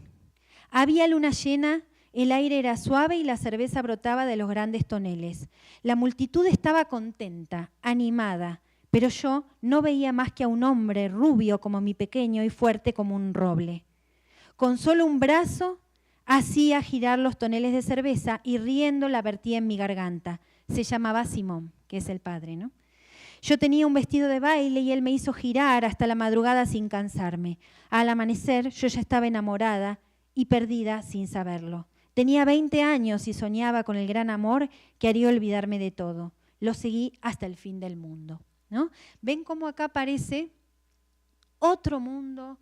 Había luna llena El aire era suave y la cerveza brotaba de los grandes toneles. La multitud estaba contenta, animada, pero yo no veía más que a un hombre rubio como mi pequeño y fuerte como un roble. Con solo un brazo hacía girar los toneles de cerveza y riendo la vertía en mi garganta. Se llamaba Simón, que es el padre, ¿no? Yo tenía un vestido de baile y él me hizo girar hasta la madrugada sin cansarme. Al amanecer yo ya estaba enamorada y perdida sin saberlo. Tenía 20 años y soñaba con el gran amor que haría olvidarme de todo. Lo seguí hasta el fin del mundo, ¿no? ¿Ven cómo acá aparece otro mundo,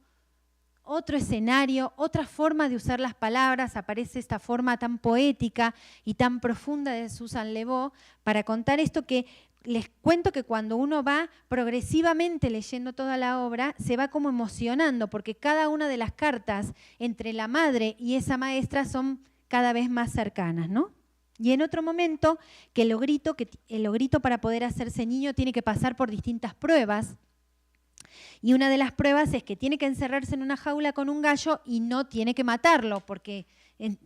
otro escenario, otra forma de usar las palabras? Aparece esta forma tan poética y tan profunda de Susan Le Beau para contar esto que les cuento que cuando uno va progresivamente leyendo toda la obra, se va como emocionando, porque cada una de las cartas entre la madre y esa maestra son cada vez más cercanas, ¿no? Y en otro momento, que el ogrito para poder hacerse niño tiene que pasar por distintas pruebas, y una de las pruebas es que tiene que encerrarse en una jaula con un gallo y no tiene que matarlo, porque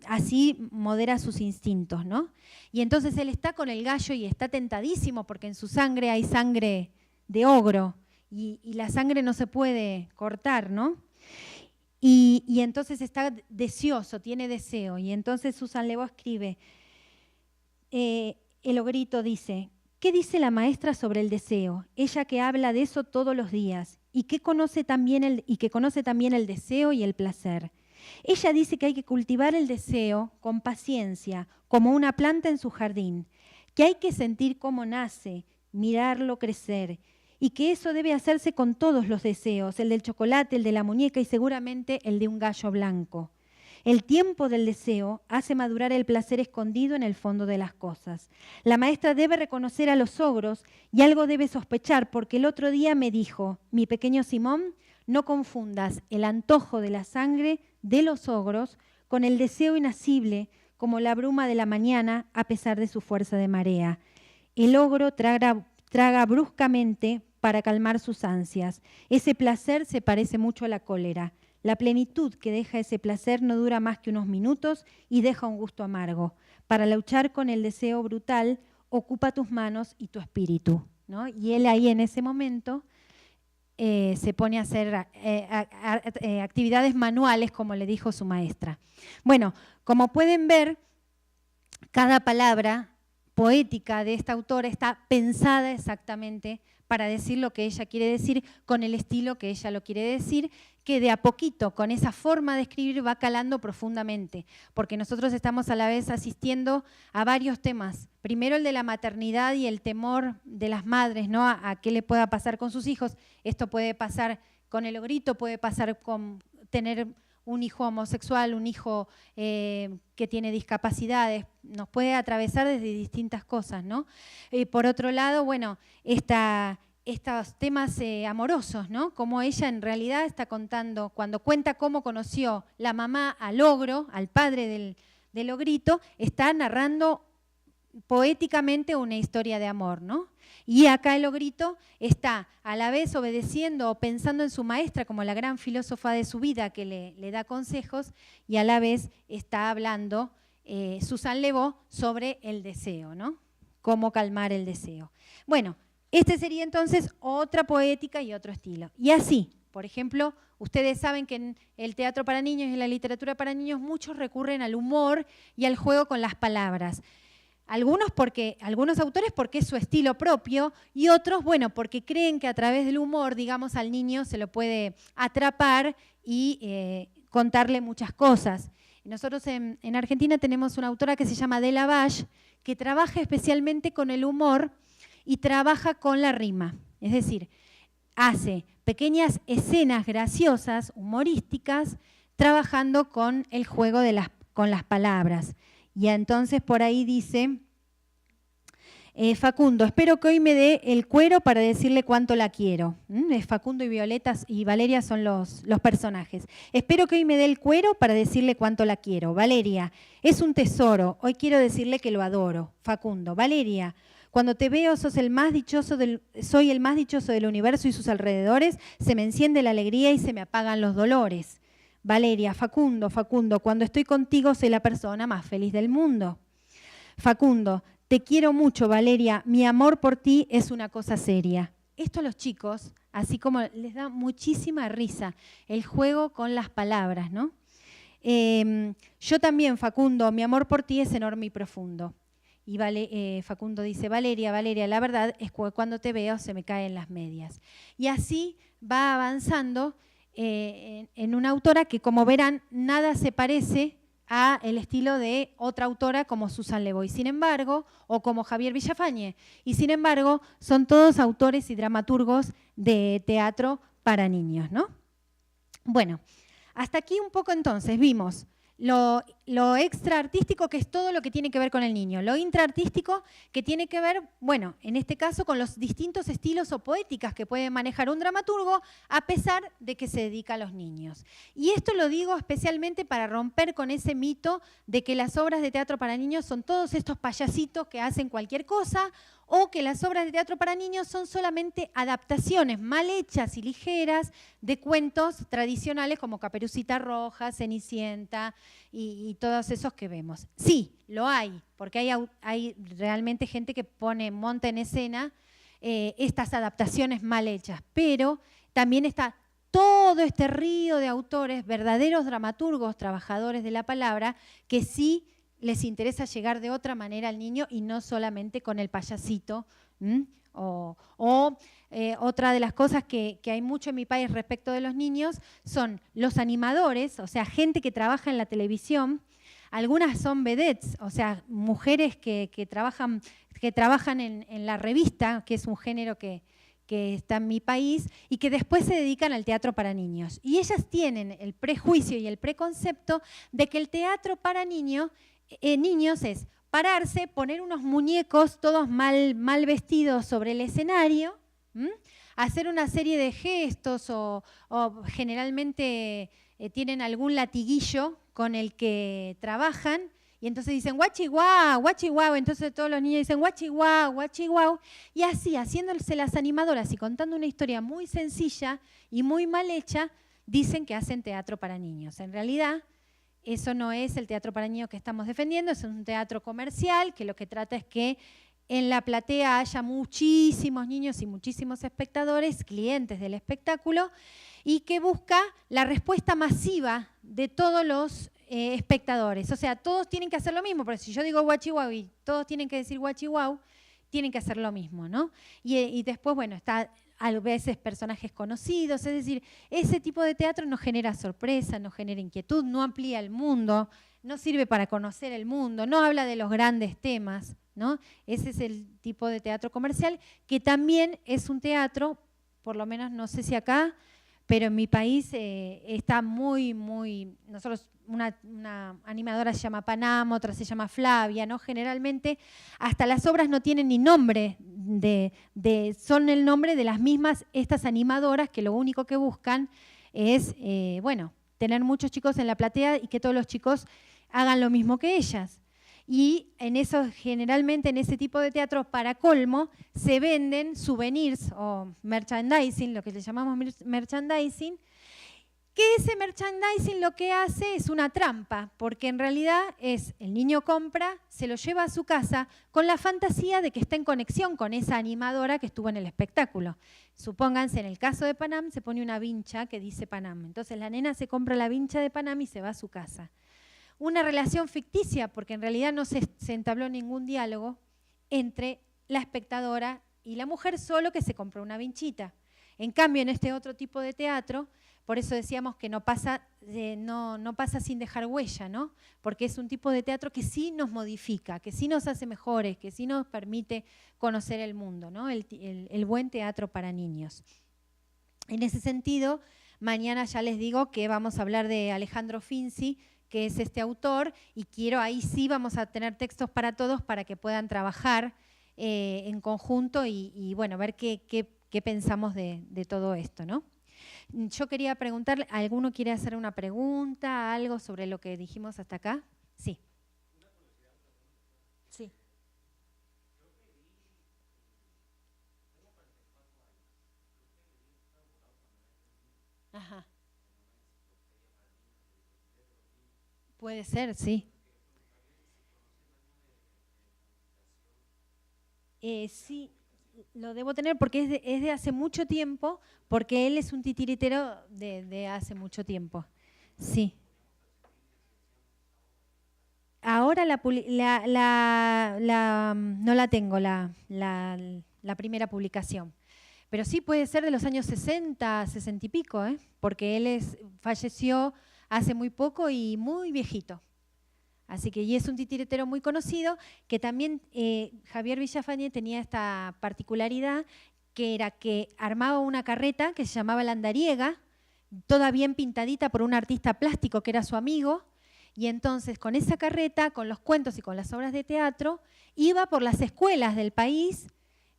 así modera sus instintos, ¿no? Y entonces él está con el gallo y está tentadísimo porque en su sangre hay sangre de ogro y la sangre no se puede cortar, ¿no? Y entonces está deseoso, tiene deseo. Y entonces Susan Le Beau escribe, el ogrito dice, ¿qué dice la maestra sobre el deseo? Ella que habla de eso todos los días y que conoce también el deseo y el placer. Ella dice que hay que cultivar el deseo con paciencia, como una planta en su jardín, que hay que sentir cómo nace, mirarlo crecer, y que eso debe hacerse con todos los deseos, el del chocolate, el de la muñeca y seguramente el de un gallo blanco. El tiempo del deseo hace madurar el placer escondido en el fondo de las cosas. La maestra debe reconocer a los ogros y algo debe sospechar, porque el otro día me dijo, mi pequeño Simón, no confundas el antojo de la sangre de los ogros con el deseo inasible como la bruma de la mañana a pesar de su fuerza de marea. El ogro traga bruscamente para calmar sus ansias. Ese placer se parece mucho a la cólera. La plenitud que deja ese placer no dura más que unos minutos y deja un gusto amargo. Para luchar con el deseo brutal, ocupa tus manos y tu espíritu, ¿no? Y él ahí en ese momento se pone a hacer actividades manuales, como le dijo su maestra. Bueno, como pueden ver, cada palabra poética de esta autora está pensada exactamente para decir lo que ella quiere decir, con el estilo que ella lo quiere decir, que de a poquito, con esa forma de escribir, va calando profundamente, porque nosotros estamos a la vez asistiendo a varios temas. Primero el de la maternidad y el temor de las madres, ¿no? A qué le pueda pasar con sus hijos. Esto puede pasar con el ogrito, puede pasar con tener un hijo homosexual, un hijo que tiene discapacidades, nos puede atravesar desde distintas cosas, ¿no? Por otro lado, bueno, estos temas amorosos, ¿no? Como ella en realidad está contando, cuando cuenta cómo conoció la mamá al ogro, al padre del ogrito, está narrando poéticamente una historia de amor, ¿no? Y acá el ogrito está a la vez obedeciendo o pensando en su maestra como la gran filósofa de su vida que le da consejos, y a la vez está hablando Susan Le Beau sobre el deseo, ¿no? Cómo calmar el deseo. Bueno, este sería entonces otra poética y otro estilo. Y así, por ejemplo, ustedes saben que en el teatro para niños y en la literatura para niños muchos recurren al humor y al juego con las palabras. Algunos autores porque es su estilo propio y otros, bueno, porque creen que a través del humor, digamos, al niño se lo puede atrapar y contarle muchas cosas. Nosotros en Argentina tenemos una autora que se llama Adela Bash, que trabaja especialmente con el humor y trabaja con la rima. Es decir, hace pequeñas escenas graciosas, humorísticas, trabajando con el juego con las palabras. Y entonces por ahí dice, Facundo, espero que hoy me dé el cuero para decirle cuánto la quiero. Facundo y Violeta y Valeria son los personajes. Espero que hoy me dé el cuero para decirle cuánto la quiero. Valeria, es un tesoro, hoy quiero decirle que lo adoro. Facundo, Valeria, cuando te veo soy el más dichoso del universo y sus alrededores, se me enciende la alegría y se me apagan los dolores. Valeria, Facundo, Facundo, cuando estoy contigo soy la persona más feliz del mundo. Facundo, te quiero mucho, Valeria, mi amor por ti es una cosa seria. Esto a los chicos, así como les da muchísima risa, el juego con las palabras, ¿no? Yo también, Facundo, mi amor por ti es enorme y profundo. Y Facundo dice, Valeria, Valeria, la verdad es que cuando te veo se me caen las medias. Y así va avanzando en una autora que, como verán, nada se parece a el estilo de otra autora como Susan Levoy, sin embargo, o como Javier Villafañe. Y sin embargo, son todos autores y dramaturgos de teatro para niños, ¿no? Bueno, hasta aquí un poco entonces vimos lo extraartístico, que es todo lo que tiene que ver con el niño, lo intraartístico, que tiene que ver, bueno, en este caso con los distintos estilos o poéticas que puede manejar un dramaturgo a pesar de que se dedica a los niños. Y esto lo digo especialmente para romper con ese mito de que las obras de teatro para niños son todos estos payasitos que hacen cualquier cosa, o que las obras de teatro para niños son solamente adaptaciones mal hechas y ligeras de cuentos tradicionales como Caperucita Roja, Cenicienta y todos esos que vemos. Sí, lo hay, porque hay realmente gente que monta en escena estas adaptaciones mal hechas, pero también está todo este río de autores, verdaderos dramaturgos, trabajadores de la palabra, que sí les interesa llegar de otra manera al niño y no solamente con el payasito. Otra de las cosas que hay mucho en mi país respecto de los niños son los animadores, o sea, gente que trabaja en la televisión. Algunas son vedettes, o sea, mujeres que trabajan en la revista, que es un género que está en mi país, y que después se dedican al teatro para niños. Y ellas tienen el prejuicio y el preconcepto de que el teatro para niños es pararse, poner unos muñecos todos mal vestidos sobre el escenario, hacer una serie de gestos o generalmente tienen algún latiguillo con el que trabajan y entonces dicen guachi guau, entonces todos los niños dicen guachi guau, y así, haciéndose las animadoras y contando una historia muy sencilla y muy mal hecha, dicen que hacen teatro para niños. En realidad, eso no es el teatro para niños que estamos defendiendo, es un teatro comercial que lo que trata es que en la platea haya muchísimos niños y muchísimos espectadores, clientes del espectáculo, y que busca la respuesta masiva de todos los espectadores. O sea, todos tienen que hacer lo mismo, porque si yo digo guachi guau y todos tienen que decir guachi guau, tienen que hacer lo mismo, ¿no? Y después, bueno, está a veces personajes conocidos, es decir, ese tipo de teatro no genera sorpresa, no genera inquietud, no amplía el mundo, no sirve para conocer el mundo, no habla de los grandes temas, ¿no? Ese es el tipo de teatro comercial, que también es un teatro, por lo menos no sé si acá, pero en mi país está muy, nosotros, una animadora se llama Panam, otra se llama Flavia, ¿no? Generalmente hasta las obras no tienen ni nombre, son el nombre de las mismas, estas animadoras que lo único que buscan es, bueno, tener muchos chicos en la platea y que todos los chicos hagan lo mismo que ellas. Y generalmente en ese tipo de teatro, para colmo, se venden souvenirs o merchandising, lo que le llamamos merchandising, que ese merchandising lo que hace es una trampa, porque en realidad es el niño compra, se lo lleva a su casa con la fantasía de que está en conexión con esa animadora que estuvo en el espectáculo. Supónganse, en el caso de Panam, se pone una vincha que dice Panam. Entonces la nena se compra la vincha de Panam y se va a su casa. Una relación ficticia, porque en realidad no se entabló ningún diálogo entre la espectadora y la mujer, solo que se compró una vinchita. En cambio, en este otro tipo de teatro, por eso decíamos que no pasa sin dejar huella, ¿no? Porque es un tipo de teatro que sí nos modifica, que sí nos hace mejores, que sí nos permite conocer el mundo, ¿no? El buen teatro para niños. En ese sentido, mañana ya les digo que vamos a hablar de Alejandro Finzi, que es este autor, y ahí sí vamos a tener textos para todos para que puedan trabajar en conjunto y bueno, ver qué pensamos de todo esto, ¿no? Yo quería preguntarle, ¿alguno quiere hacer una pregunta, algo sobre lo que dijimos hasta acá? Sí. Sí. Ajá. Puede ser, sí. Sí, lo debo tener porque es de hace mucho tiempo, porque él es un titiritero de hace mucho tiempo. Sí. Ahora no la tengo, la primera publicación. Pero sí puede ser de los años 60, 60 y pico, porque él falleció hace muy poco y muy viejito. Así que, y es un titiritero muy conocido, que también Javier Villafañe tenía esta particularidad, que era que armaba una carreta que se llamaba La Andariega, toda bien pintadita por un artista plástico que era su amigo, y entonces con esa carreta, con los cuentos y con las obras de teatro, iba por las escuelas del país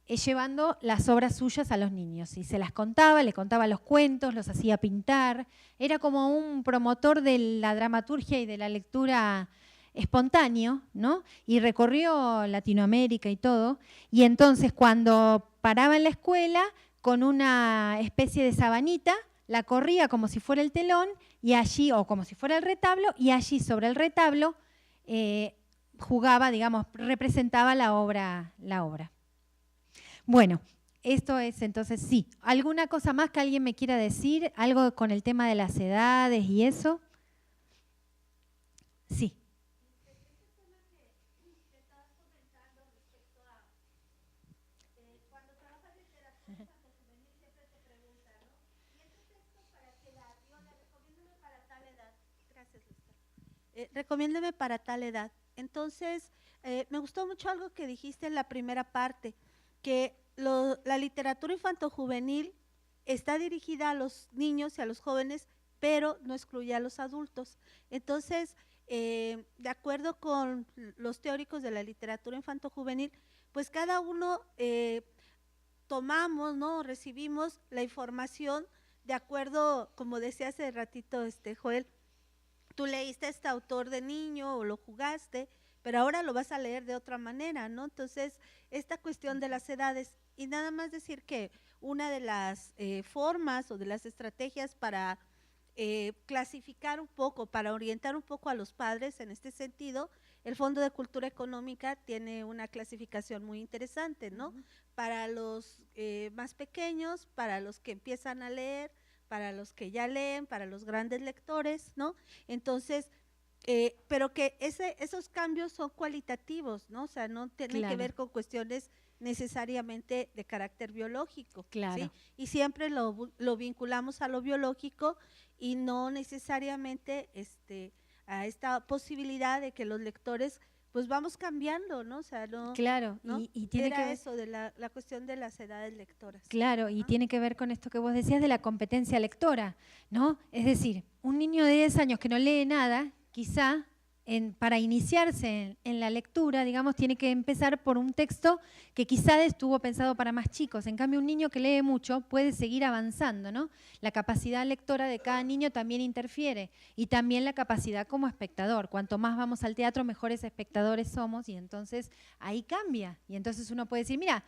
llevando las obras suyas a los niños. Y se las contaba, le contaba los cuentos, los hacía pintar. Era como un promotor de la dramaturgia y de la lectura espontáneo, ¿no? Y recorrió Latinoamérica y todo. Y entonces cuando paraba en la escuela, con una especie de sabanita, la corría como si fuera el telón y allí, o como si fuera el retablo, y allí sobre el retablo jugaba, digamos, representaba la obra. Bueno, esto es entonces, sí. ¿Alguna cosa más que alguien me quiera decir? ¿Algo con el tema de las edades y eso? Sí. Recomiéndeme para tal edad. Entonces, me gustó mucho algo que dijiste en la primera parte, que la literatura infantojuvenil está dirigida a los niños y a los jóvenes, pero no excluye a los adultos. Entonces, de acuerdo con los teóricos de la literatura infantojuvenil, pues cada uno tomamos, ¿no? Recibimos la información de acuerdo, como decía hace ratito Joel, tú leíste a este autor de niño o lo jugaste, pero ahora lo vas a leer de otra manera, ¿no? Entonces, esta cuestión de las edades, y nada más decir que una de las formas o de las estrategias para clasificar un poco, para orientar un poco a los padres en este sentido, el Fondo de Cultura Económica tiene una clasificación muy interesante, ¿no? Para los más pequeños, para los que empiezan a leer, para los que ya leen, para los grandes lectores, ¿no? Entonces, pero que esos cambios son cualitativos, ¿no? O sea, no tienen que ver con cuestiones necesariamente de carácter biológico, ¿sí? Y siempre lo vinculamos a lo biológico y no necesariamente a esta posibilidad de que los lectores pues vamos cambiando, ¿no? O sea, no. Claro, ¿no? Y tiene que ver eso de la cuestión de las edades lectoras. Claro, y tiene que ver con esto que vos decías de la competencia lectora, ¿no? Es decir, un niño de 10 años que no lee nada, quizá para iniciarse en la lectura, digamos, tiene que empezar por un texto que quizá estuvo pensado para más chicos. En cambio, un niño que lee mucho puede seguir avanzando, ¿no? La capacidad lectora de cada niño también interfiere y también la capacidad como espectador. Cuanto más vamos al teatro, mejores espectadores somos y entonces ahí cambia. Y entonces uno puede decir, mira,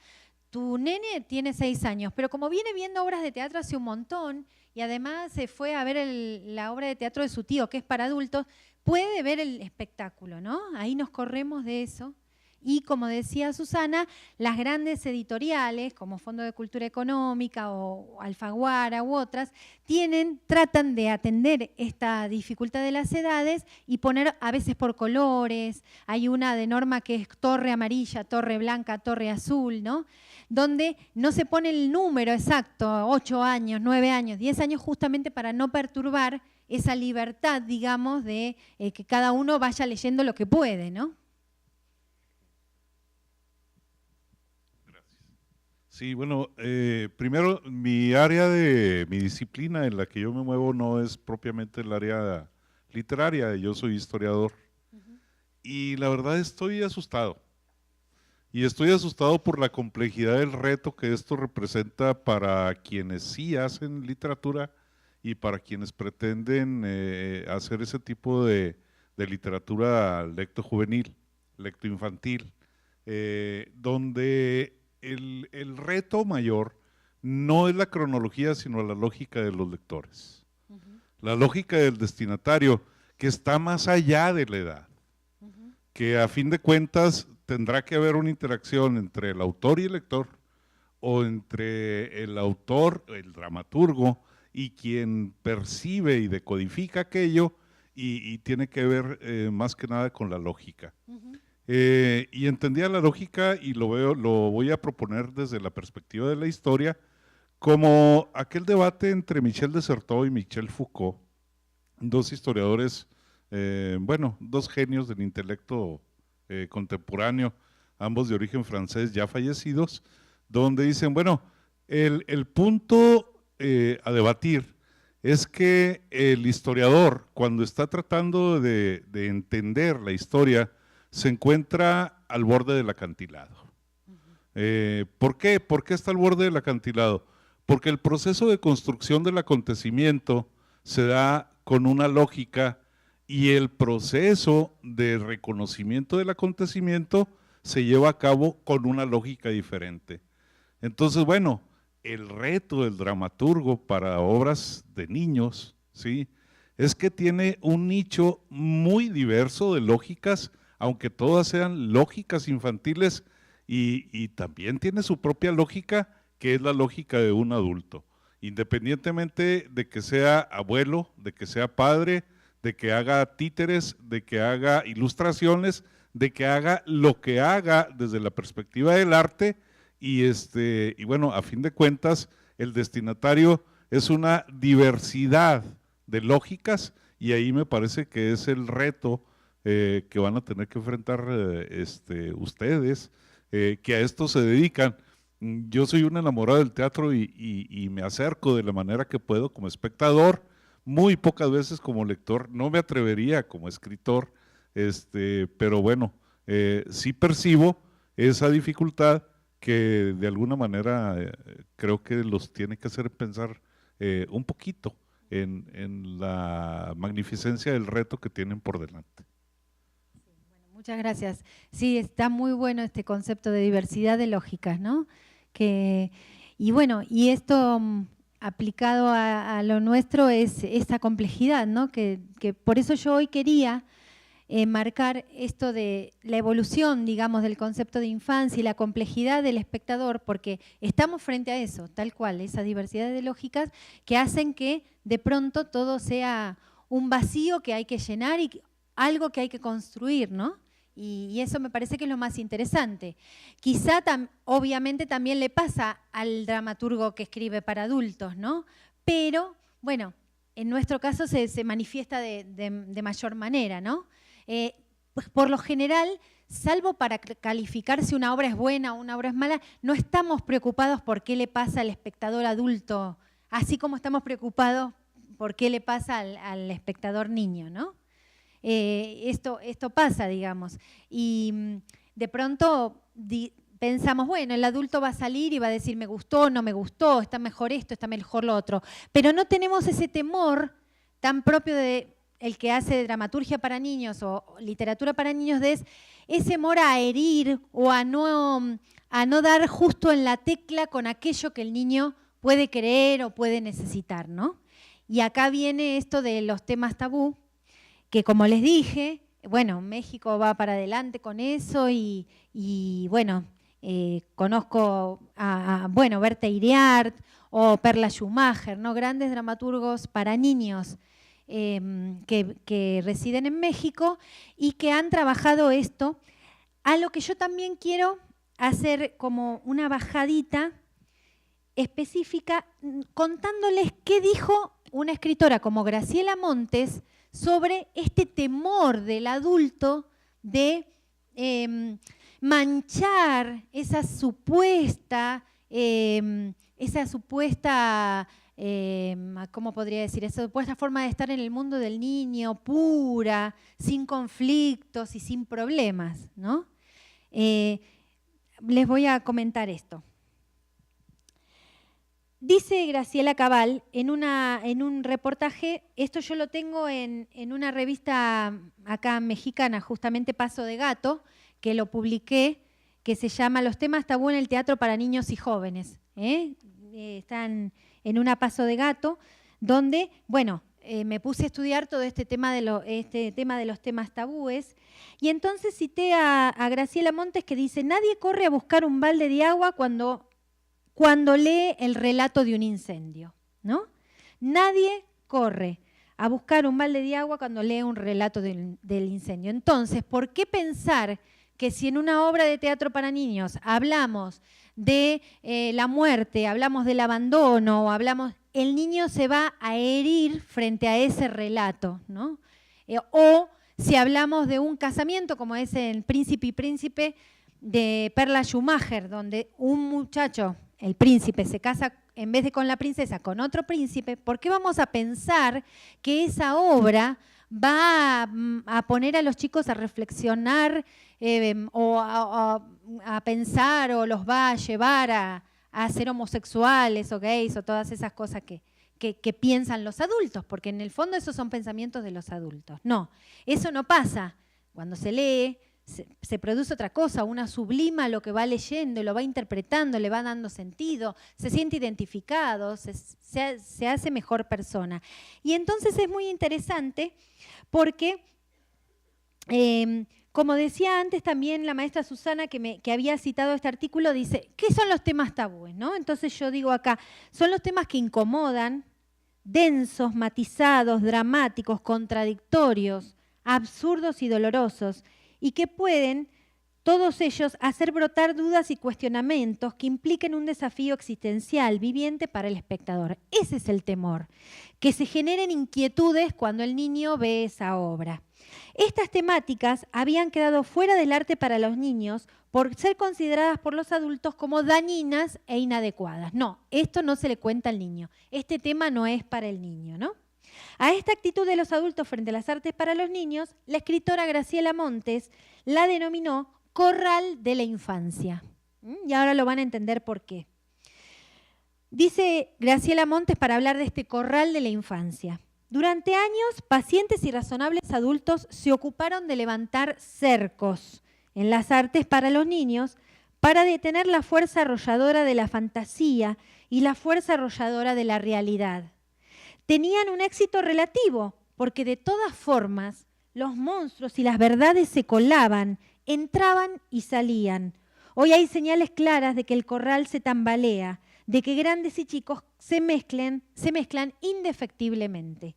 tu nene tiene 6 años, pero como viene viendo obras de teatro hace un montón y además se fue a ver la obra de teatro de su tío, que es para adultos, puede ver el espectáculo, ¿no? Ahí nos corremos de eso. Y como decía Susana, las grandes editoriales, como Fondo de Cultura Económica o Alfaguara u otras, tratan de atender esta dificultad de las edades y poner a veces por colores. Hay una de Norma que es torre amarilla, torre blanca, torre azul, ¿no? Donde no se pone el número exacto, 8 años, 9 años, 10 años, justamente para no perturbar esa libertad, digamos, de que cada uno vaya leyendo lo que puede, ¿no? Gracias. Sí, bueno, primero, mi disciplina en la que yo me muevo no es propiamente el área literaria, yo soy historiador. Y la verdad estoy asustado. Y estoy asustado por la complejidad del reto que esto representa para quienes sí hacen literatura y para quienes pretenden hacer ese tipo de literatura lectojuvenil, lectoinfantil, donde el reto mayor no es la cronología, sino la lógica de los lectores. La lógica del destinatario, que está más allá de la edad, que a fin de cuentas tendrá que haber una interacción entre el autor y el lector, o entre el autor, el dramaturgo, y quien percibe y decodifica aquello, y tiene que ver más que nada con la lógica. Y entendía la lógica y lo voy a proponer desde la perspectiva de la historia, como aquel debate entre Michel de Certeau y Michel Foucault, dos historiadores, bueno, dos genios del intelecto contemporáneo, ambos de origen francés ya fallecidos, donde dicen, bueno, el punto a debatir es que el historiador, cuando está tratando de entender la historia, se encuentra al borde del acantilado. ¿Por qué? ¿Por qué está al borde del acantilado? Porque el proceso de construcción del acontecimiento se da con una lógica y el proceso de reconocimiento del acontecimiento se lleva a cabo con una lógica diferente. Entonces, bueno, el reto del dramaturgo para obras de niños, ¿sí?, es que tiene un nicho muy diverso de lógicas, aunque todas sean lógicas infantiles, y también tiene su propia lógica, que es la lógica de un adulto, independientemente de que sea abuelo, de que sea padre, de que haga títeres, de que haga ilustraciones, de que haga lo que haga desde la perspectiva del arte, y bueno, a fin de cuentas, el destinatario es una diversidad de lógicas, y ahí me parece que es el reto que van a tener que enfrentar ustedes, que a esto se dedican. Yo soy un enamorado del teatro y me acerco de la manera que puedo como espectador, muy pocas veces como lector, no me atrevería como escritor, pero bueno, sí percibo esa dificultad que de alguna manera creo que los tiene que hacer pensar un poquito en la magnificencia del reto que tienen por delante. Muchas gracias. Sí, está muy bueno este concepto de diversidad de lógicas, ¿no? Y bueno, y esto aplicado a lo nuestro es esta complejidad, ¿no? Que por eso yo hoy quería marcar esto de la evolución, digamos, del concepto de infancia y la complejidad del espectador, porque estamos frente a eso, tal cual, esa diversidad de lógicas que hacen que de pronto todo sea un vacío que hay que llenar y algo que hay que construir, ¿no? Y eso me parece que es lo más interesante. Quizá, obviamente, también le pasa al dramaturgo que escribe para adultos, ¿no? Pero, bueno, en nuestro caso se manifiesta de mayor manera, ¿no? Pues por lo general, salvo para calificar si una obra es buena o una obra es mala, no estamos preocupados por qué le pasa al espectador adulto, así como estamos preocupados por qué le pasa al espectador niño, ¿no? Esto pasa, digamos, y de pronto pensamos, bueno, el adulto va a salir y va a decir me gustó, no me gustó, está mejor esto, está mejor lo otro, pero no tenemos ese temor tan propio de el que hace dramaturgia para niños o literatura para niños, de ese temor a herir o a no dar justo en la tecla con aquello que el niño puede querer o puede necesitar, ¿no? Y acá viene esto de los temas tabú, que como les dije, bueno, México va para adelante con eso y bueno, conozco a Berta Iriart o Perla Schumacher, ¿no? Grandes dramaturgos para niños que residen en México y que han trabajado esto, a lo que yo también quiero hacer como una bajadita específica contándoles qué dijo una escritora como Graciela Montes sobre este temor del adulto de manchar esa supuesta, ¿cómo podría decir? Esa supuesta forma de estar en el mundo del niño, pura, sin conflictos y sin problemas, ¿no? Les voy a comentar esto. Dice Graciela Cabal en un reportaje, esto yo lo tengo en una revista acá mexicana, justamente Paso de Gato, que lo publiqué, que se llama Los temas tabú en el teatro para niños y jóvenes. Están en una Paso de Gato, donde, bueno, me puse a estudiar todo este tema de los temas tabúes, y entonces cité a Graciela Montes, que dice: nadie corre a buscar un balde de agua cuando lee el relato de un incendio, ¿no? Nadie corre a buscar un balde de agua cuando lee un relato del incendio. Entonces, ¿por qué pensar que si en una obra de teatro para niños hablamos de la muerte, hablamos del abandono, el niño se va a herir frente a ese relato, ¿no? O si hablamos de un casamiento, como es el Príncipe y Príncipe de Perla Schumacher, donde un muchacho, el príncipe, se casa en vez de con la princesa, con otro príncipe, ¿por qué vamos a pensar que esa obra va a poner a los chicos a reflexionar o a pensar, o los va a llevar a ser homosexuales o gays o todas esas cosas que piensan los adultos? Porque en el fondo esos son pensamientos de los adultos. No, eso no pasa. Cuando se lee, se produce otra cosa, una sublima lo que va leyendo, lo va interpretando, le va dando sentido, se siente identificado, se hace mejor persona. Y entonces es muy interesante porque, como decía antes también la maestra Susana, que había citado este artículo, dice, ¿qué son los temas tabúes, ¿no? Entonces yo digo acá, son los temas que incomodan, densos, matizados, dramáticos, contradictorios, absurdos y dolorosos, y que pueden, todos ellos, hacer brotar dudas y cuestionamientos que impliquen un desafío existencial viviente para el espectador. Ese es el temor, que se generen inquietudes cuando el niño ve esa obra. Estas temáticas habían quedado fuera del arte para los niños por ser consideradas por los adultos como dañinas e inadecuadas. No, esto no se le cuenta al niño. Este tema no es para el niño, ¿no? A esta actitud de los adultos frente a las artes para los niños, la escritora Graciela Montes la denominó corral de la infancia. Y ahora lo van a entender por qué. Dice Graciela Montes para hablar de este corral de la infancia: durante años, pacientes y razonables adultos se ocuparon de levantar cercos en las artes para los niños para detener la fuerza arrolladora de la fantasía y la fuerza arrolladora de la realidad. Tenían un éxito relativo, porque de todas formas los monstruos y las verdades se colaban, entraban y salían. Hoy hay señales claras de que el corral se tambalea, de que grandes y chicos se mezclan indefectiblemente.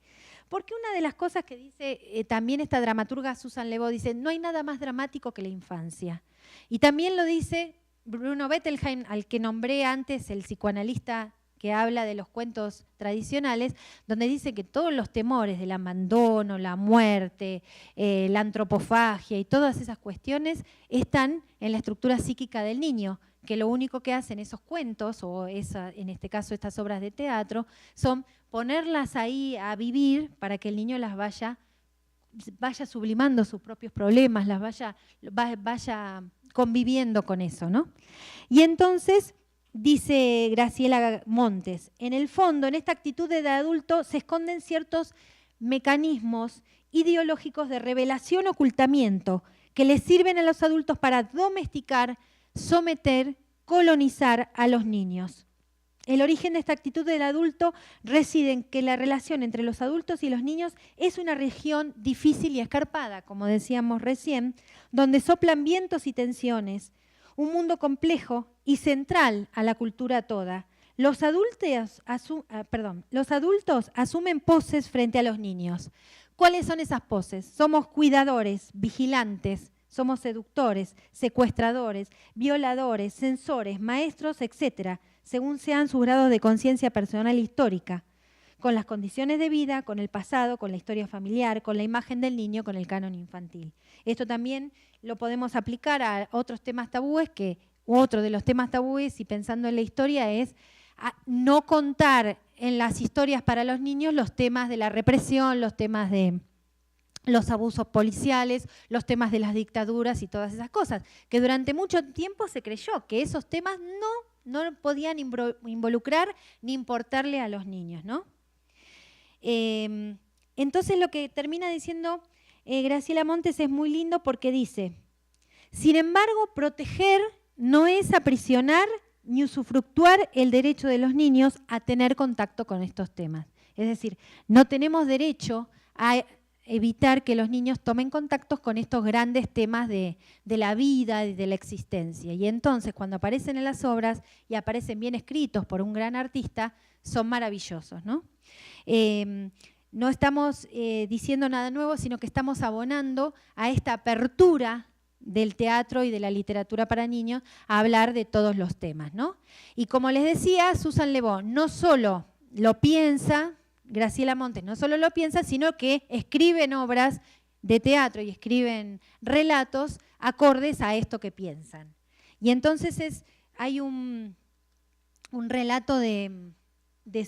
Porque una de las cosas que dice también esta dramaturga Susan Le Beau, dice, no hay nada más dramático que la infancia. Y también lo dice Bruno Bettelheim, al que nombré antes, el psicoanalista que habla de los cuentos tradicionales, donde dice que todos los temores del abandono, la muerte, la antropofagia y todas esas cuestiones están en la estructura psíquica del niño, que lo único que hacen esos cuentos, o en este caso estas obras de teatro, son ponerlas ahí a vivir para que el niño las vaya sublimando sus propios problemas, las vaya conviviendo con eso, ¿no? Y entonces, dice Graciela Montes, en el fondo, en esta actitud de adulto se esconden ciertos mecanismos ideológicos de revelación, ocultamiento, que les sirven a los adultos para domesticar, someter, colonizar a los niños. El origen de esta actitud del adulto reside en que la relación entre los adultos y los niños es una región difícil y escarpada, como decíamos recién, donde soplan vientos y tensiones, un mundo complejo y central a la cultura toda. Los adultos asumen poses frente a los niños. ¿Cuáles son esas poses? Somos cuidadores, vigilantes, somos seductores, secuestradores, violadores, censores, maestros, etcétera, según sean sus grados de conciencia personal e histórica, con las condiciones de vida, con el pasado, con la historia familiar, con la imagen del niño, con el canon infantil. Esto también lo podemos aplicar a otros temas tabúes, otro de los temas tabúes, y pensando en la historia, es no contar en las historias para los niños los temas de la represión, los temas de los abusos policiales, los temas de las dictaduras y todas esas cosas, que durante mucho tiempo se creyó que esos temas no podían involucrar ni importarle a los niños, ¿no? Entonces lo que termina diciendo Graciela Montes es muy lindo, porque dice: sin embargo, proteger no es aprisionar ni usufructuar el derecho de los niños a tener contacto con estos temas. Es decir, no tenemos derecho a evitar que los niños tomen contactos con estos grandes temas de la vida y de la existencia. Y entonces, cuando aparecen en las obras y aparecen bien escritos por un gran artista, son maravillosos, ¿no? No estamos diciendo nada nuevo, sino que estamos abonando a esta apertura del teatro y de la literatura para niños a hablar de todos los temas, ¿no? Y como les decía, Susan Le Bon no solo lo piensa, Graciela Montes no solo lo piensa, sino que escriben obras de teatro y escriben relatos acordes a esto que piensan. Y entonces hay un relato de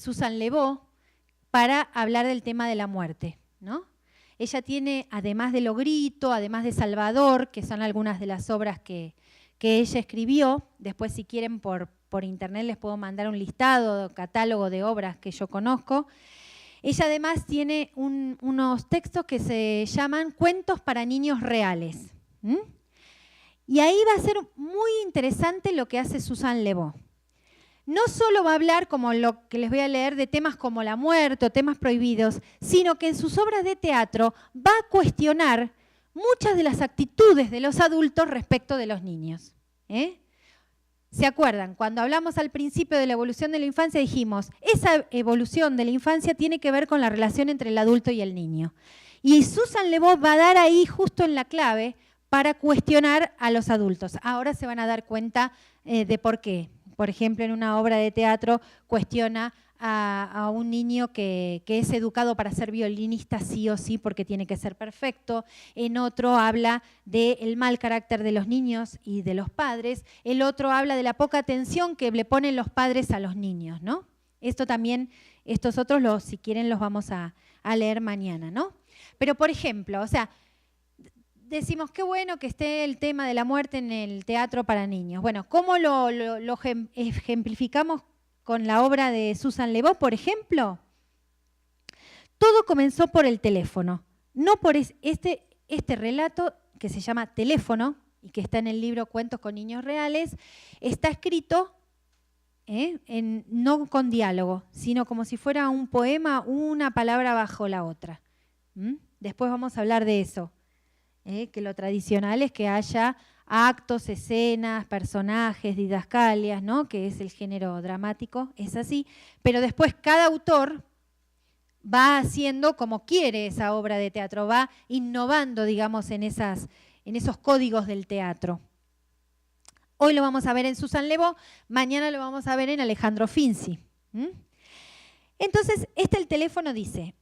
Susan Le Bon para hablar del tema de la muerte, ¿no? Ella tiene, además de Logrito, además de Salvador, que son algunas de las obras que ella escribió, después si quieren por internet les puedo mandar un listado, catálogo de obras que yo conozco. Ella además tiene unos textos que se llaman Cuentos para niños reales. Y ahí va a ser muy interesante lo que hace Susan Le Bon. No solo va a hablar, como lo que les voy a leer, de temas como la muerte o temas prohibidos, sino que en sus obras de teatro va a cuestionar muchas de las actitudes de los adultos respecto de los niños. ¿Se acuerdan? Cuando hablamos al principio de la evolución de la infancia dijimos, esa evolución de la infancia tiene que ver con la relación entre el adulto y el niño. Y Susan Le Bon va a dar ahí justo en la clave para cuestionar a los adultos. Ahora se van a dar cuenta de por qué. Por ejemplo, en una obra de teatro cuestiona a un niño que es educado para ser violinista sí o sí porque tiene que ser perfecto. En otro habla del mal carácter de los niños y de los padres. El otro habla de la poca atención que le ponen los padres a los niños, ¿no? Esto también, estos otros, si quieren, los vamos a leer mañana, ¿no? Pero, por ejemplo, o sea, decimos, qué bueno que esté el tema de la muerte en el teatro para niños. Bueno, ¿cómo lo ejemplificamos con la obra de Susan Le Bon, por ejemplo? Todo comenzó por el teléfono. No por este relato que se llama Teléfono y que está en el libro Cuentos con niños reales, está escrito no con diálogo, sino como si fuera un poema, una palabra bajo la otra. Después vamos a hablar de eso. Que lo tradicional es que haya actos, escenas, personajes, didascalias, ¿no? Que es el género dramático, es así, pero después cada autor va haciendo como quiere esa obra de teatro, va innovando, digamos, en esos códigos del teatro. Hoy lo vamos a ver en Susan Le Bon, mañana lo vamos a ver en Alejandro Finzi. Entonces, el teléfono dice,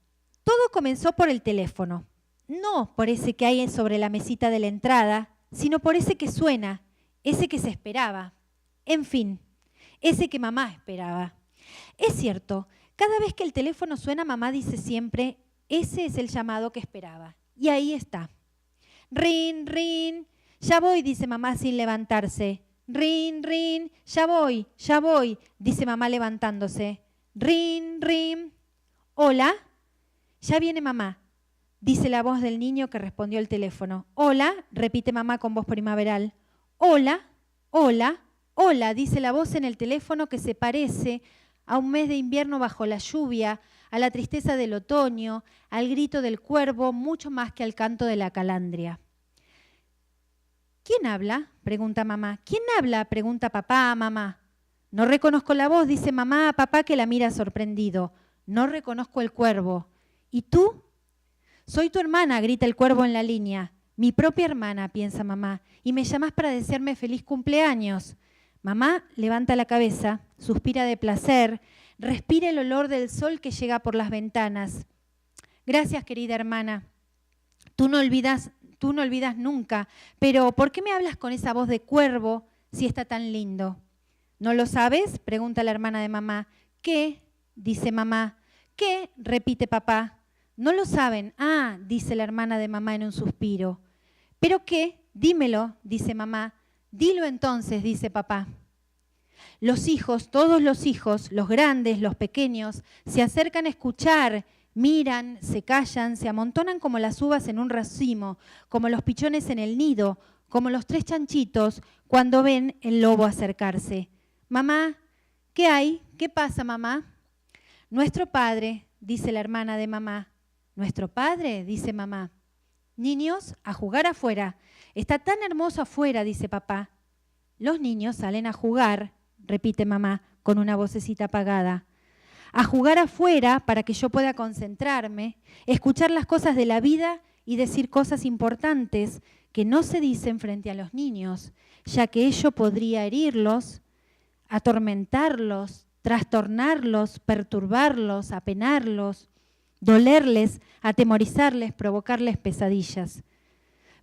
todo comenzó por el teléfono. No por ese que hay sobre la mesita de la entrada, sino por ese que suena, ese que se esperaba. En fin, ese que mamá esperaba. Es cierto, cada vez que el teléfono suena, mamá dice siempre, ese es el llamado que esperaba. Y ahí está. Rin, rin, ya voy, dice mamá sin levantarse. Rin, rin, ya voy, dice mamá levantándose. Rin, rin, hola, ya viene mamá. Dice la voz del niño que respondió el teléfono. Hola, repite mamá con voz primaveral. Hola, hola, hola, dice la voz en el teléfono que se parece a un mes de invierno bajo la lluvia, a la tristeza del otoño, al grito del cuervo, mucho más que al canto de la calandria. ¿Quién habla?, pregunta mamá. ¿Quién habla?, pregunta papá a mamá. No reconozco la voz, dice mamá a papá que la mira sorprendido. No reconozco el cuervo. ¿Y tú? Soy tu hermana, grita el cuervo en la línea. Mi propia hermana, piensa mamá, y me llamas para desearme feliz cumpleaños. Mamá levanta la cabeza, suspira de placer, respira el olor del sol que llega por las ventanas. Gracias, querida hermana. Tú no olvidas nunca, pero ¿por qué me hablas con esa voz de cuervo si está tan lindo? ¿No lo sabes?, pregunta la hermana de mamá. ¿Qué?, dice mamá. ¿Qué?, repite papá. No lo saben. Ah, dice la hermana de mamá en un suspiro. ¿Pero qué? Dímelo, dice mamá. Dilo entonces, dice papá. Los hijos, todos los hijos, los grandes, los pequeños, se acercan a escuchar, miran, se callan, se amontonan como las uvas en un racimo, como los pichones en el nido, como los tres chanchitos cuando ven el lobo acercarse. Mamá, ¿qué hay? ¿Qué pasa, mamá? Nuestro padre, dice la hermana de mamá. Nuestro padre, dice mamá. Niños, a jugar afuera. Está tan hermoso afuera, dice papá. Los niños salen a jugar, repite mamá con una vocecita apagada. A jugar afuera para que yo pueda concentrarme, escuchar las cosas de la vida y decir cosas importantes que no se dicen frente a los niños, ya que ello podría herirlos, atormentarlos, trastornarlos, perturbarlos, apenarlos, dolerles, atemorizarles, provocarles pesadillas.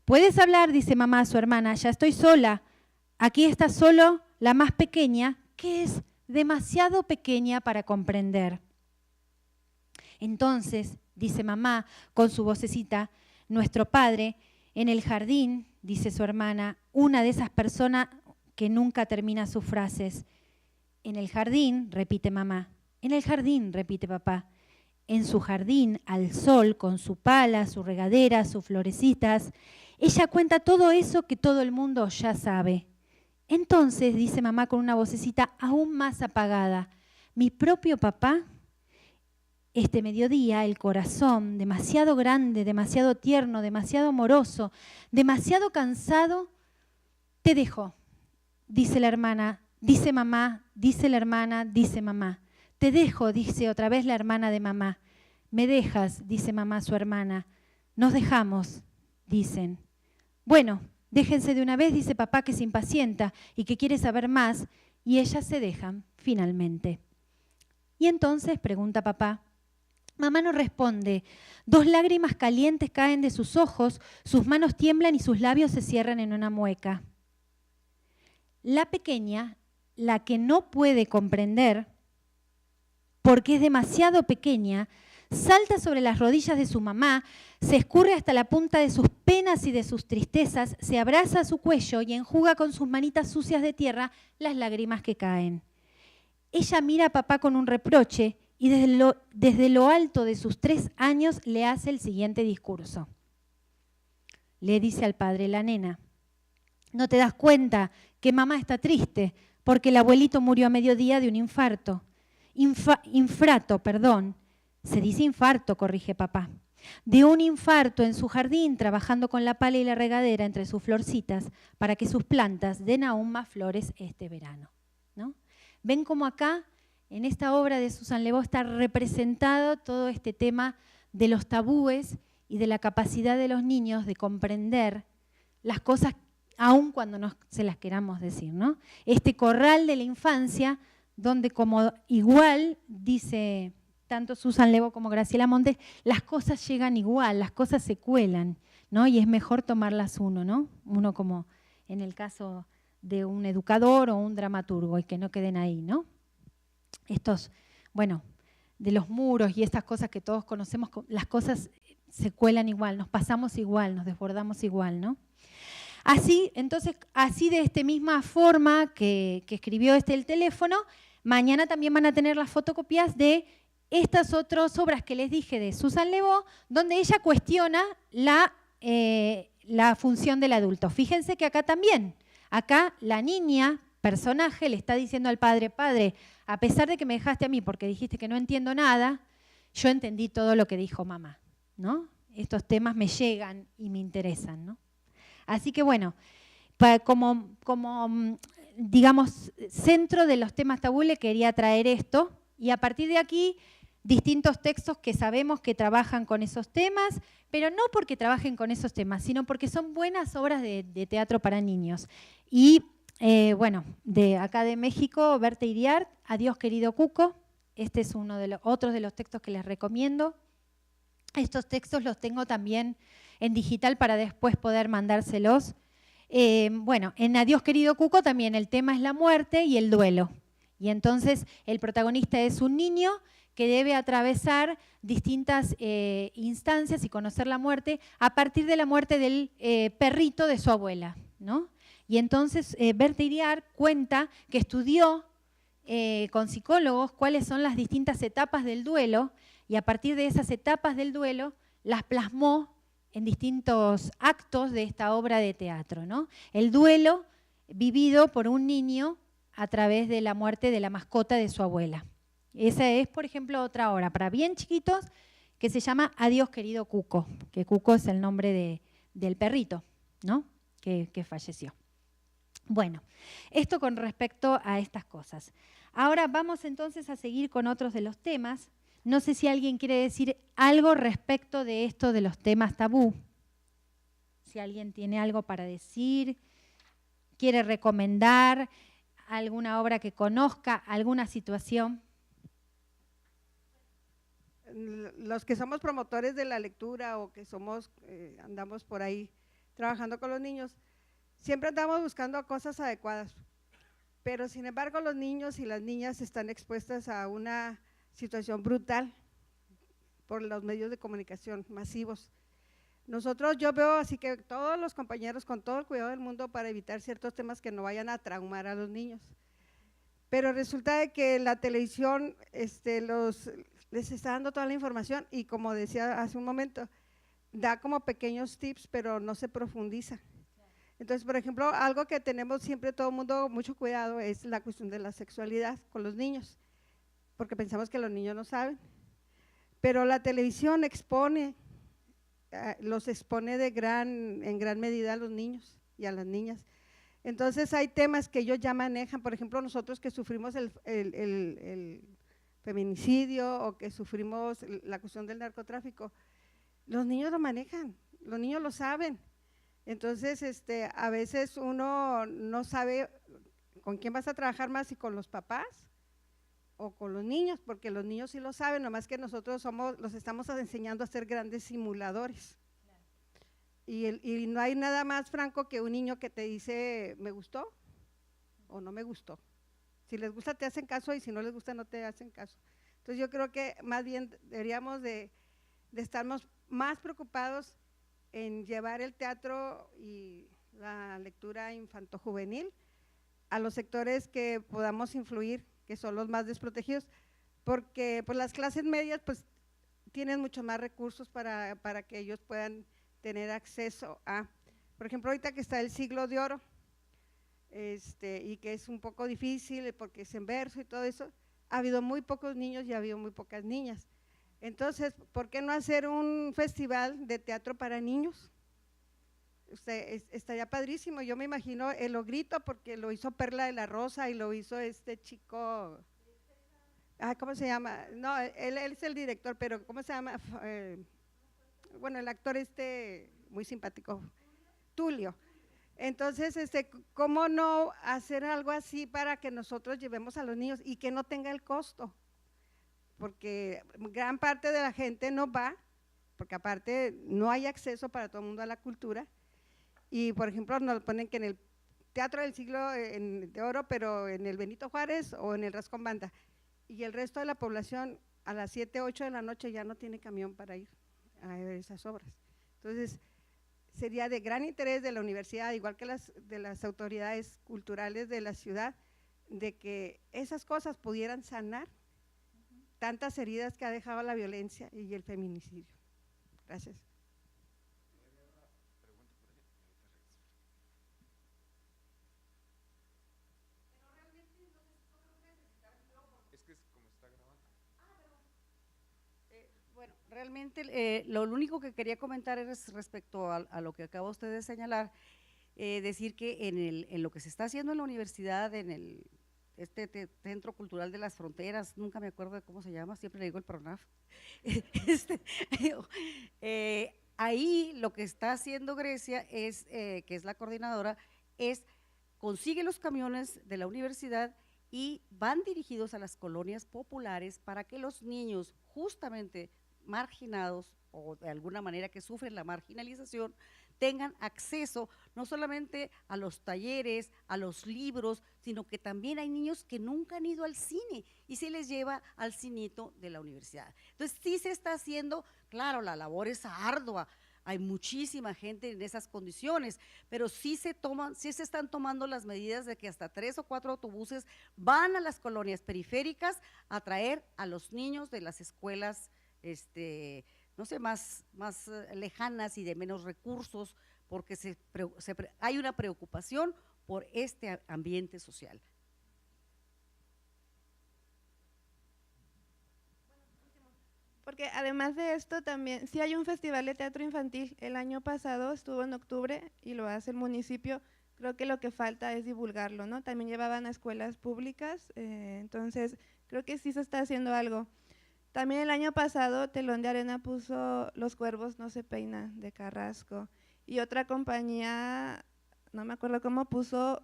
Puedes hablar, dice mamá a su hermana, ya estoy sola. Aquí está solo la más pequeña, que es demasiado pequeña para comprender. Entonces, dice mamá con su vocecita, nuestro padre, en el jardín, dice su hermana, una de esas personas que nunca termina sus frases. En el jardín, repite mamá. En el jardín, repite papá. En su jardín, al sol, con su pala, su regadera, sus florecitas. Ella cuenta todo eso que todo el mundo ya sabe. Entonces, dice mamá con una vocecita aún más apagada, mi propio papá, este mediodía, el corazón, demasiado grande, demasiado tierno, demasiado amoroso, demasiado cansado, te dejó, dice la hermana, dice mamá, dice la hermana, dice mamá. Te dejo, dice otra vez la hermana de mamá. Me dejas, dice mamá a su hermana. Nos dejamos, dicen. Bueno, déjense de una vez, dice papá, que se impacienta y que quiere saber más, y ellas se dejan, finalmente. Y entonces, pregunta papá, mamá no responde. 2 lágrimas calientes caen de sus ojos, sus manos tiemblan y sus labios se cierran en una mueca. La pequeña, la que no puede comprender, porque es demasiado pequeña, salta sobre las rodillas de su mamá, se escurre hasta la punta de sus penas y de sus tristezas, se abraza a su cuello y enjuga con sus manitas sucias de tierra las lágrimas que caen. Ella mira a papá con un reproche y desde lo alto de sus 3 años le hace el siguiente discurso. Le dice al padre la nena, ¿no te das cuenta que mamá está triste porque el abuelito murió a mediodía de un infarto? Se dice infarto, corrige papá. De un infarto en su jardín, trabajando con la pala y la regadera entre sus florcitas para que sus plantas den aún más flores este verano, ¿no? Ven cómo acá, en esta obra de Susan Le Beau, está representado todo este tema de los tabúes y de la capacidad de los niños de comprender las cosas aun cuando no se las queramos decir, ¿no? Este corral de la infancia donde, como igual dice tanto Susan Le Beau como Graciela Montes, las cosas llegan igual, las cosas se cuelan, ¿no? Y es mejor tomarlas uno, ¿no? Uno como en el caso de un educador o un dramaturgo, y que no queden ahí, ¿no? Estos, bueno, de los muros y estas cosas que todos conocemos, las cosas se cuelan igual, nos pasamos igual, nos desbordamos igual, ¿no? Así, entonces, así de esta misma forma que escribió el teléfono, mañana también van a tener las fotocopias de estas otras obras que les dije de Susan Le Beau, donde ella cuestiona la función del adulto. Fíjense que acá también, acá la niña, personaje, le está diciendo al padre, padre, a pesar de que me dejaste a mí porque dijiste que no entiendo nada, yo entendí todo lo que dijo mamá, ¿no? Estos temas me llegan y me interesan, ¿no? Así que bueno, como digamos, centro de los temas tabú le quería traer esto, y a partir de aquí distintos textos que sabemos que trabajan con esos temas, pero no porque trabajen con esos temas, sino porque son buenas obras de teatro para niños. Y bueno, de acá de México, Berta Iriart, Adiós querido Cuco. Este es uno de los otros de los textos que les recomiendo. Estos textos los tengo también en digital para después poder mandárselos. Bueno, en Adiós querido Cuco también el tema es la muerte y el duelo. Y entonces el protagonista es un niño que debe atravesar distintas instancias y conocer la muerte a partir de la muerte del perrito de su abuela, ¿no? Y entonces Berta Iriart cuenta que estudió con psicólogos cuáles son las distintas etapas del duelo, y a partir de esas etapas del duelo las plasmó en distintos actos de esta obra de teatro, ¿no? El duelo vivido por un niño a través de la muerte de la mascota de su abuela. Esa es, por ejemplo, otra obra para bien chiquitos que se llama Adiós querido Cuco, que Cuco es el nombre del perrito, ¿no? que falleció. Bueno, esto con respecto a estas cosas. Ahora vamos entonces a seguir con otros de los temas. No sé si alguien quiere decir algo respecto de esto de los temas tabú. Si alguien tiene algo para decir, quiere recomendar alguna obra que conozca, alguna situación. Los que somos promotores de la lectura o que somos, andamos por ahí trabajando con los niños, siempre andamos buscando cosas adecuadas, pero sin embargo los niños y las niñas están expuestas a una situación brutal por los medios de comunicación masivos. Yo veo así que todos los compañeros con todo el cuidado del mundo para evitar ciertos temas que no vayan a traumar a los niños, pero resulta de que la televisión les está dando toda la información y como decía hace un momento, da como pequeños tips, pero no se profundiza. Entonces, por ejemplo, algo que tenemos siempre todo el mundo mucho cuidado es la cuestión de la sexualidad con los niños, porque pensamos que los niños no saben, pero la televisión los expone en gran medida a los niños y a las niñas. Entonces hay temas que ellos ya manejan, por ejemplo, nosotros que sufrimos el feminicidio o que sufrimos la cuestión del narcotráfico, los niños lo manejan, los niños lo saben. Entonces, a veces uno no sabe con quién vas a trabajar más, si con los papás o con los niños, porque los niños sí lo saben, nomás que nosotros los estamos enseñando a ser grandes simuladores. Y no hay nada más franco que un niño que te dice, ¿me gustó o no me gustó? Si les gusta te hacen caso y si no les gusta no te hacen caso. Entonces yo creo que más bien deberíamos de estarnos más preocupados en llevar el teatro y la lectura infanto-juvenil a los sectores que podamos influir, que son los más desprotegidos, porque pues las clases medias pues tienen mucho más recursos para que ellos puedan tener acceso a, por ejemplo, ahorita que está el siglo de oro, y que es un poco difícil porque es en verso y todo eso, ha habido muy pocos niños y ha habido muy pocas niñas. Entonces, ¿por qué no hacer un festival de teatro para niños? Estaría padrísimo. Yo me imagino el Ogrito, porque lo hizo Perla de la Rosa y lo hizo este chico, ¿cómo se llama? No, él es el director, pero ¿cómo se llama? Bueno, el actor muy simpático, Tulio. Entonces, ¿cómo no hacer algo así para que nosotros llevemos a los niños y que no tenga el costo? Porque gran parte de la gente no va, porque aparte no hay acceso para todo el mundo a la cultura, y por ejemplo nos ponen que en el Teatro del Siglo de Oro, pero en el Benito Juárez o en el Rascón Banda, y el resto de la población a las 7, 8 de la noche ya no tiene camión para ir a ver esas obras. Entonces, sería de gran interés de la universidad, igual que de las autoridades culturales de la ciudad, de que esas cosas pudieran sanar tantas heridas que ha dejado la violencia y el feminicidio. Gracias. Bueno, realmente lo único que quería comentar es respecto a lo que acaba usted de señalar, decir que en lo que se está haciendo en la universidad, en el Centro Cultural de las Fronteras, nunca me acuerdo de cómo se llama, siempre le digo el PRONAF, ahí lo que está haciendo Grecia es, que es la coordinadora, consigue los camiones de la universidad y van dirigidos a las colonias populares para que los niños justamente marginados o de alguna manera que sufren la marginalización tengan acceso no solamente a los talleres, a los libros, sino que también hay niños que nunca han ido al cine y se les lleva al cinito de la universidad. Entonces sí se está haciendo, claro, la labor es ardua, hay muchísima gente en esas condiciones, pero sí se están tomando las medidas de que hasta 3 o 4 autobuses van a las colonias periféricas a traer a los niños de las escuelas no sé, más lejanas y de menos recursos, porque hay una preocupación por este ambiente social. porque además de esto también, sí hay un festival de teatro infantil. El año pasado estuvo en octubre y lo hace el municipio. Creo que lo que falta es divulgarlo, ¿no? También llevaban a escuelas públicas, entonces creo que sí se está haciendo algo. También el año pasado Telón de Arena puso Los Cuervos no se peinan, de Carrasco, y otra compañía, no me acuerdo cómo, puso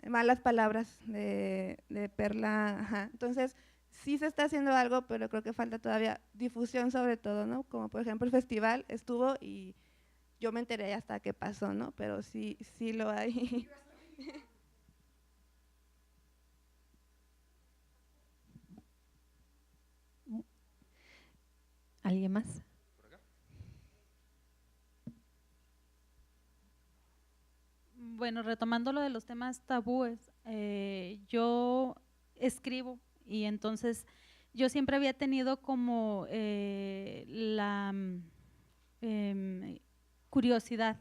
Malas Palabras de Perla. Ajá. Entonces sí se está haciendo algo, pero creo que falta todavía difusión sobre todo, ¿no? Como por ejemplo el festival estuvo y yo me enteré hasta qué pasó, ¿no? Pero sí lo hay. ¿Alguien más? Bueno, retomando lo de los temas tabúes, yo escribo y entonces yo siempre había tenido como la curiosidad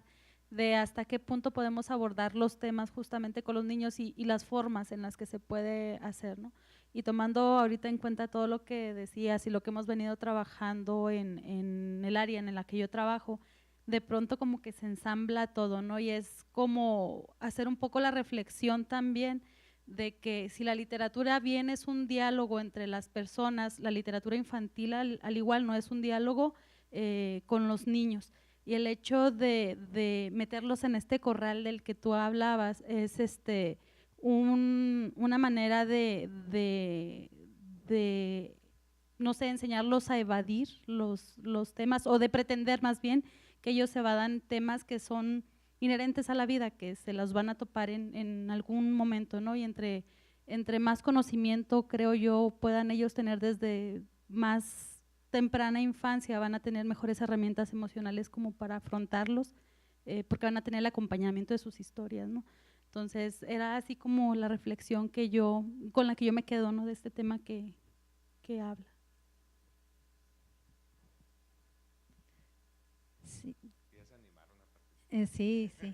de hasta qué punto podemos abordar los temas justamente con los niños y las formas en las que se puede hacer, ¿no? Y tomando ahorita en cuenta todo lo que decías y lo que hemos venido trabajando en el área en la que yo trabajo, de pronto como que se ensambla todo, ¿no? Y es como hacer un poco la reflexión también de que si la literatura bien es un diálogo entre las personas, la literatura infantil al igual no es un diálogo con los niños. Y el hecho de meterlos en este corral del que tú hablabas es una manera de no sé, enseñarlos a evadir los temas o de pretender más bien que ellos se evadan temas que son inherentes a la vida, que se los van a topar en algún momento, ¿no? Y entre más conocimiento, creo yo, puedan ellos tener desde más temprana infancia, van a tener mejores herramientas emocionales como para afrontarlos, porque van a tener el acompañamiento de sus historias, ¿no? Entonces, era así como la reflexión con la que yo me quedo, ¿no? De este tema que habla. Sí. Sí, sí.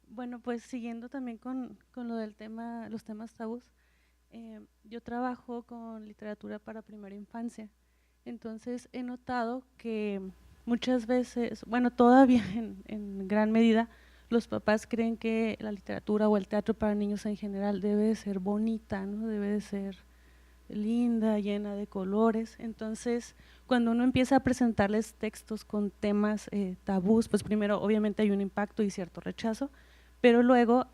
Bueno, pues siguiendo también con lo del tema, los temas tabús, yo trabajo con literatura para primera infancia, entonces he notado que muchas veces, bueno, todavía en gran medida, los papás creen que la literatura o el teatro para niños en general debe de ser bonita, ¿no? Debe de ser linda, llena de colores. Entonces, cuando uno empieza a presentarles textos con temas tabús, pues primero obviamente hay un impacto y cierto rechazo, pero luego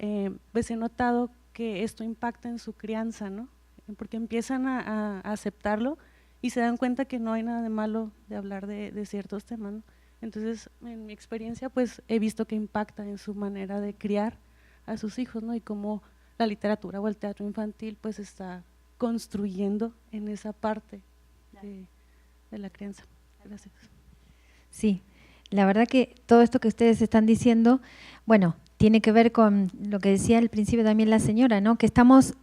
pues he notado que esto impacta en su crianza, ¿no? Porque empiezan a aceptarlo y se dan cuenta que no hay nada de malo de hablar de ciertos temas, ¿no? Entonces, en mi experiencia, pues he visto que impacta en su manera de criar a sus hijos, ¿no? Y cómo la literatura o el teatro infantil pues está construyendo en esa parte de la crianza. Gracias. Sí, la verdad que todo esto que ustedes están diciendo, bueno, tiene que ver con lo que decía al principio también la señora, ¿no? Que estamos,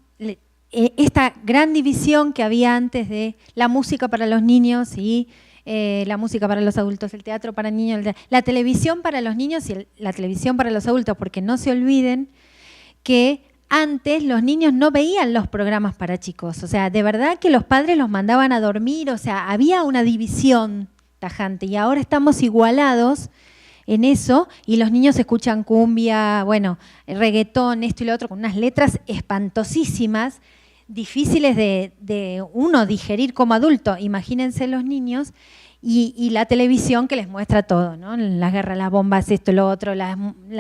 esta gran división que había antes de la música para los niños y la música para los adultos, el teatro para niños, la televisión para los niños y la televisión para los adultos, porque no se olviden que antes los niños no veían los programas para chicos, o sea, de verdad que los padres los mandaban a dormir, o sea, había una división tajante y ahora estamos igualados en eso y los niños escuchan cumbia, bueno, reggaetón, esto y lo otro, con unas letras espantosísimas, difíciles de uno digerir como adulto, imagínense los niños, y la televisión que les muestra todo, ¿no? Las guerras, las bombas, esto y lo otro, las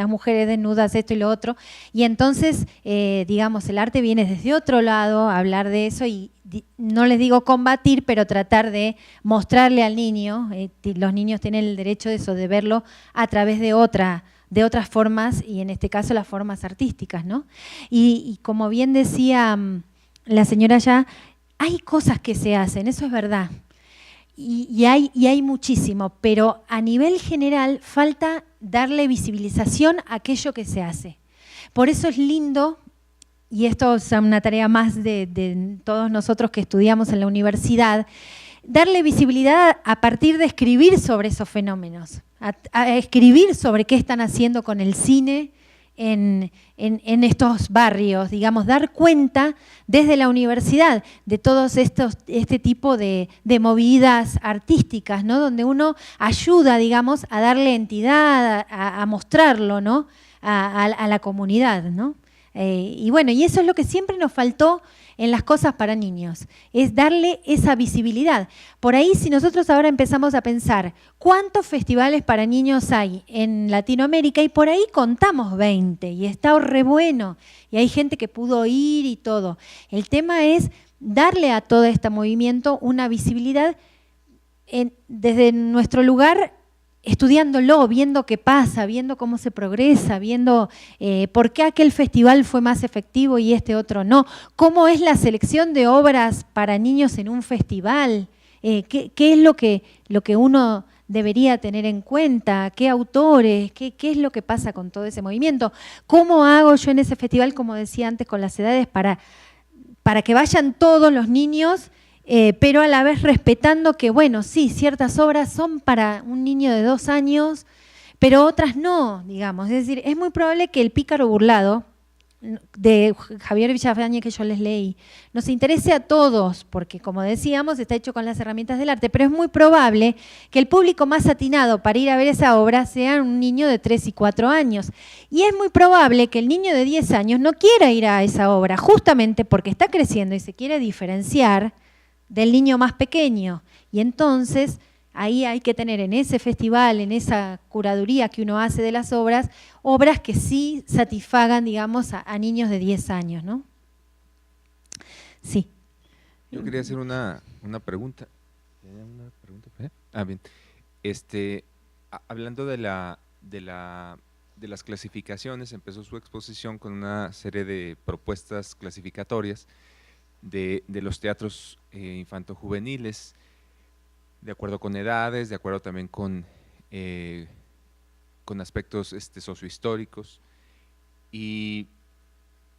mujeres desnudas, esto y lo otro, y entonces, digamos, el arte viene desde otro lado a hablar de eso y no les digo combatir, pero tratar de mostrarle al niño, los niños tienen el derecho de eso, de verlo a través de otras formas, y en este caso las formas artísticas, ¿no? Y como bien decía la señora ya, hay cosas que se hacen, eso es verdad, y hay muchísimo, pero a nivel general falta darle visibilización a aquello que se hace. Por eso es lindo, y esto es una tarea más de todos nosotros que estudiamos en la universidad, darle visibilidad a partir de escribir sobre esos fenómenos, a escribir sobre qué están haciendo con el cine en estos barrios, digamos, dar cuenta desde la universidad de todos este tipo de movidas artísticas, ¿no? Donde uno ayuda, digamos, a darle entidad, a mostrarlo, ¿no? a la comunidad, ¿no? Y bueno, y eso es lo que siempre nos faltó en las cosas para niños, es darle esa visibilidad. Por ahí, si nosotros ahora empezamos a pensar cuántos festivales para niños hay en Latinoamérica, y por ahí contamos 20, y está re bueno, y hay gente que pudo ir y todo. El tema es darle a todo este movimiento una visibilidad desde nuestro lugar, estudiándolo, viendo qué pasa, viendo cómo se progresa, viendo por qué aquel festival fue más efectivo y este otro no, cómo es la selección de obras para niños en un festival, qué es lo que uno debería tener en cuenta, qué autores, qué es lo que pasa con todo ese movimiento, cómo hago yo en ese festival, como decía antes, con las edades para que vayan todos los niños, pero a la vez respetando que, bueno, sí, ciertas obras son para un niño de 2 años, pero otras no, digamos. Es decir, es muy probable que El Pícaro Burlado, de Javier Villafañe, que yo les leí, nos interese a todos, porque como decíamos, está hecho con las herramientas del arte, pero es muy probable que el público más atinado para ir a ver esa obra sea un niño de 3 y 4 años. Y es muy probable que el niño de 10 años no quiera ir a esa obra, justamente porque está creciendo y se quiere diferenciar del niño más pequeño. Y entonces ahí hay que tener en ese festival, en esa curaduría que uno hace de las obras que sí satisfagan, digamos, a niños de 10 años, ¿no? Sí. Yo quería hacer una pregunta. ¿Una pregunta? Bien. Hablando de las clasificaciones, empezó su exposición con una serie de propuestas clasificatorias de los teatros infanto-juveniles, de acuerdo con edades, de acuerdo también con aspectos sociohistóricos. Y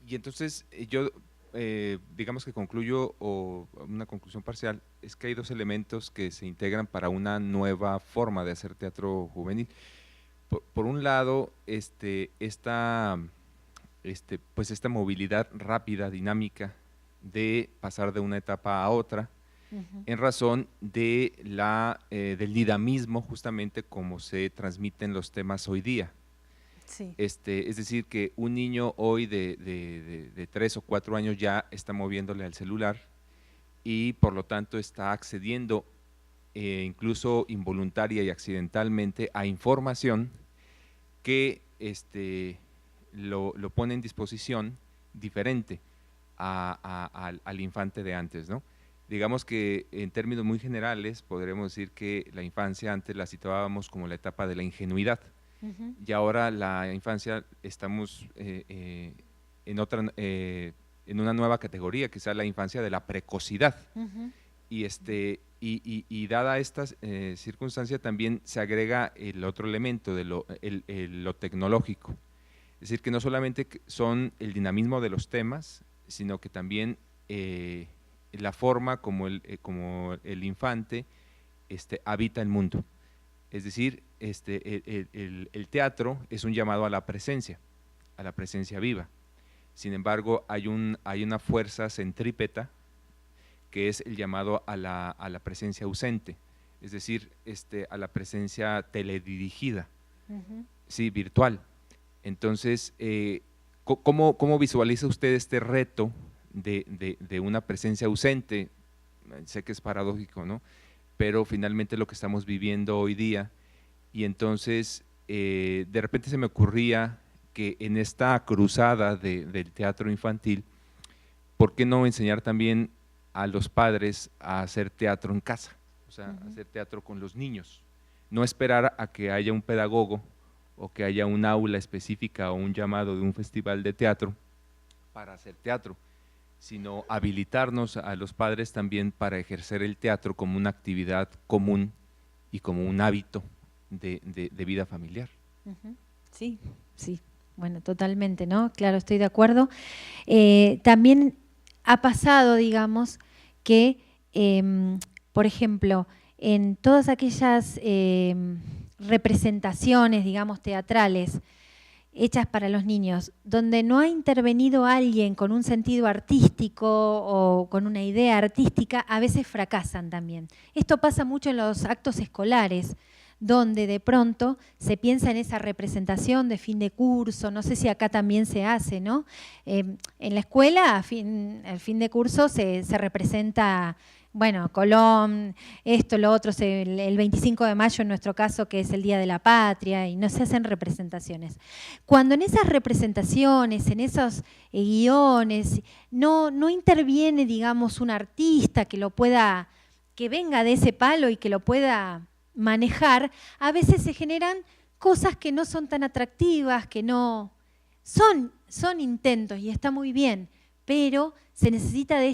entonces yo, digamos que concluyo, o una conclusión parcial, es que hay 2 elementos que se integran para una nueva forma de hacer teatro juvenil. Por un lado, esta movilidad rápida, dinámica, de pasar de una etapa a otra, en razón de del dinamismo, justamente como se transmiten los temas hoy día. Sí. Es decir, que un niño hoy de 3 o 4 años ya está moviéndole al celular y por lo tanto está accediendo incluso involuntaria y accidentalmente a información que lo pone en disposición diferente al infante de antes, ¿no? Digamos que en términos muy generales podremos decir que la infancia antes la situábamos como la etapa de la ingenuidad, y ahora la infancia estamos en una nueva categoría, quizá la infancia de la precocidad. Y dada esta circunstancia también se agrega el otro elemento de lo tecnológico, es decir, que no solamente son el dinamismo de los temas, sino que también la forma como el infante habita el mundo. Es decir, el teatro es un llamado a la presencia viva. Sin embargo, hay una fuerza centrípeta que es el llamado a la presencia ausente, es decir, a la presencia teledirigida, sí, virtual. Entonces, ¿cómo visualiza usted este reto de una presencia ausente? Sé que es paradójico, ¿no? Pero finalmente lo que estamos viviendo hoy día, y entonces de repente se me ocurría que en esta cruzada del teatro infantil, ¿por qué no enseñar también a los padres a hacer teatro en casa? O sea, hacer teatro con los niños, no esperar a que haya un pedagogo o que haya un aula específica o un llamado de un festival de teatro para hacer teatro, sino habilitarnos a los padres también para ejercer el teatro como una actividad común y como un hábito de vida familiar. Sí, sí, bueno, totalmente, ¿no? Claro, estoy de acuerdo. También ha pasado, digamos, que, por ejemplo, en todas aquellas representaciones, digamos, teatrales, hechas para los niños, donde no ha intervenido alguien con un sentido artístico o con una idea artística, a veces fracasan también. Esto pasa mucho en los actos escolares, donde de pronto se piensa en esa representación de fin de curso, no sé si acá también se hace, ¿no? En la escuela, al fin de curso se representa, bueno, Colón, esto, lo otro, el 25 de mayo en nuestro caso, que es el Día de la Patria, y no se hacen representaciones. Cuando en esas representaciones, en esos guiones, no interviene, digamos, un artista que venga de ese palo y que lo pueda manejar, a veces se generan cosas que no son tan atractivas, que no son intentos y está muy bien, pero se necesita de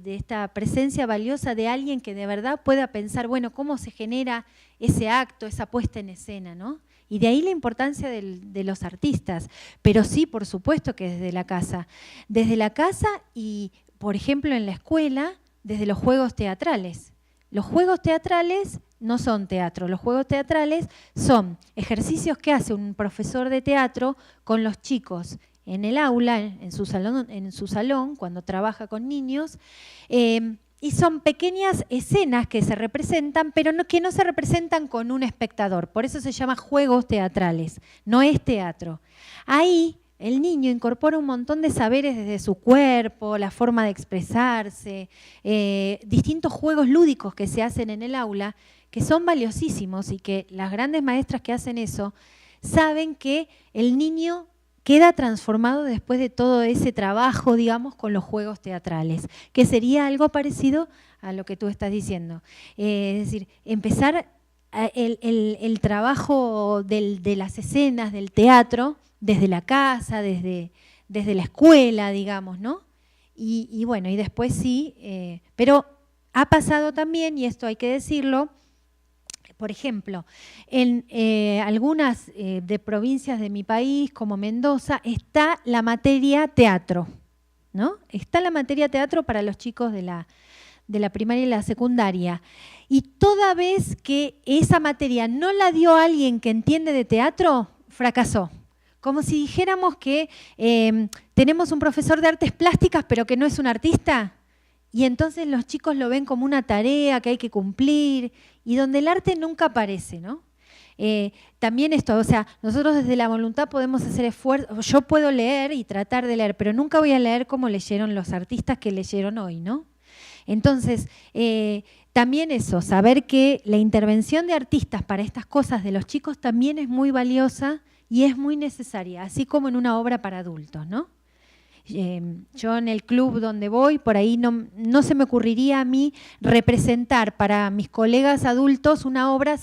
esta presencia valiosa de alguien que de verdad pueda pensar, bueno, cómo se genera ese acto, esa puesta en escena, ¿no? Y de ahí la importancia de los artistas, pero sí, por supuesto que desde la casa y, por ejemplo, en la escuela, desde los juegos teatrales. Los juegos teatrales no son teatro, los juegos teatrales son ejercicios que hace un profesor de teatro con los chicos en el aula, en su salón cuando trabaja con niños, y son pequeñas escenas que se representan, pero que no se representan con un espectador, por eso se llama juegos teatrales, no es teatro. Ahí el niño incorpora un montón de saberes desde su cuerpo, la forma de expresarse, distintos juegos lúdicos que se hacen en el aula, que son valiosísimos y que las grandes maestras que hacen eso saben que el niño queda transformado después de todo ese trabajo, digamos, con los juegos teatrales, que sería algo parecido a lo que tú estás diciendo. Es decir, empezar el trabajo de las escenas, del teatro, desde la casa, desde la escuela, digamos, ¿no? Y bueno, y después sí, pero ha pasado también, y esto hay que decirlo, por ejemplo, en algunas de provincias de mi país, como Mendoza, está la materia teatro, ¿no? Está la materia teatro para los chicos de la primaria y la secundaria. Y toda vez que esa materia no la dio alguien que entiende de teatro, fracasó. Como si dijéramos que tenemos un profesor de artes plásticas, pero que no es un artista. Y entonces los chicos lo ven como una tarea que hay que cumplir y donde el arte nunca aparece, ¿no? También esto, o sea, nosotros desde la voluntad podemos hacer esfuerzo, yo puedo leer y tratar de leer, pero nunca voy a leer como leyeron los artistas que leyeron hoy, ¿no? Entonces, también eso, saber que la intervención de artistas para estas cosas de los chicos también es muy valiosa y es muy necesaria, así como en una obra para adultos, ¿no? Yo en el club donde voy, por ahí no se me ocurriría a mí representar para mis colegas adultos una obra,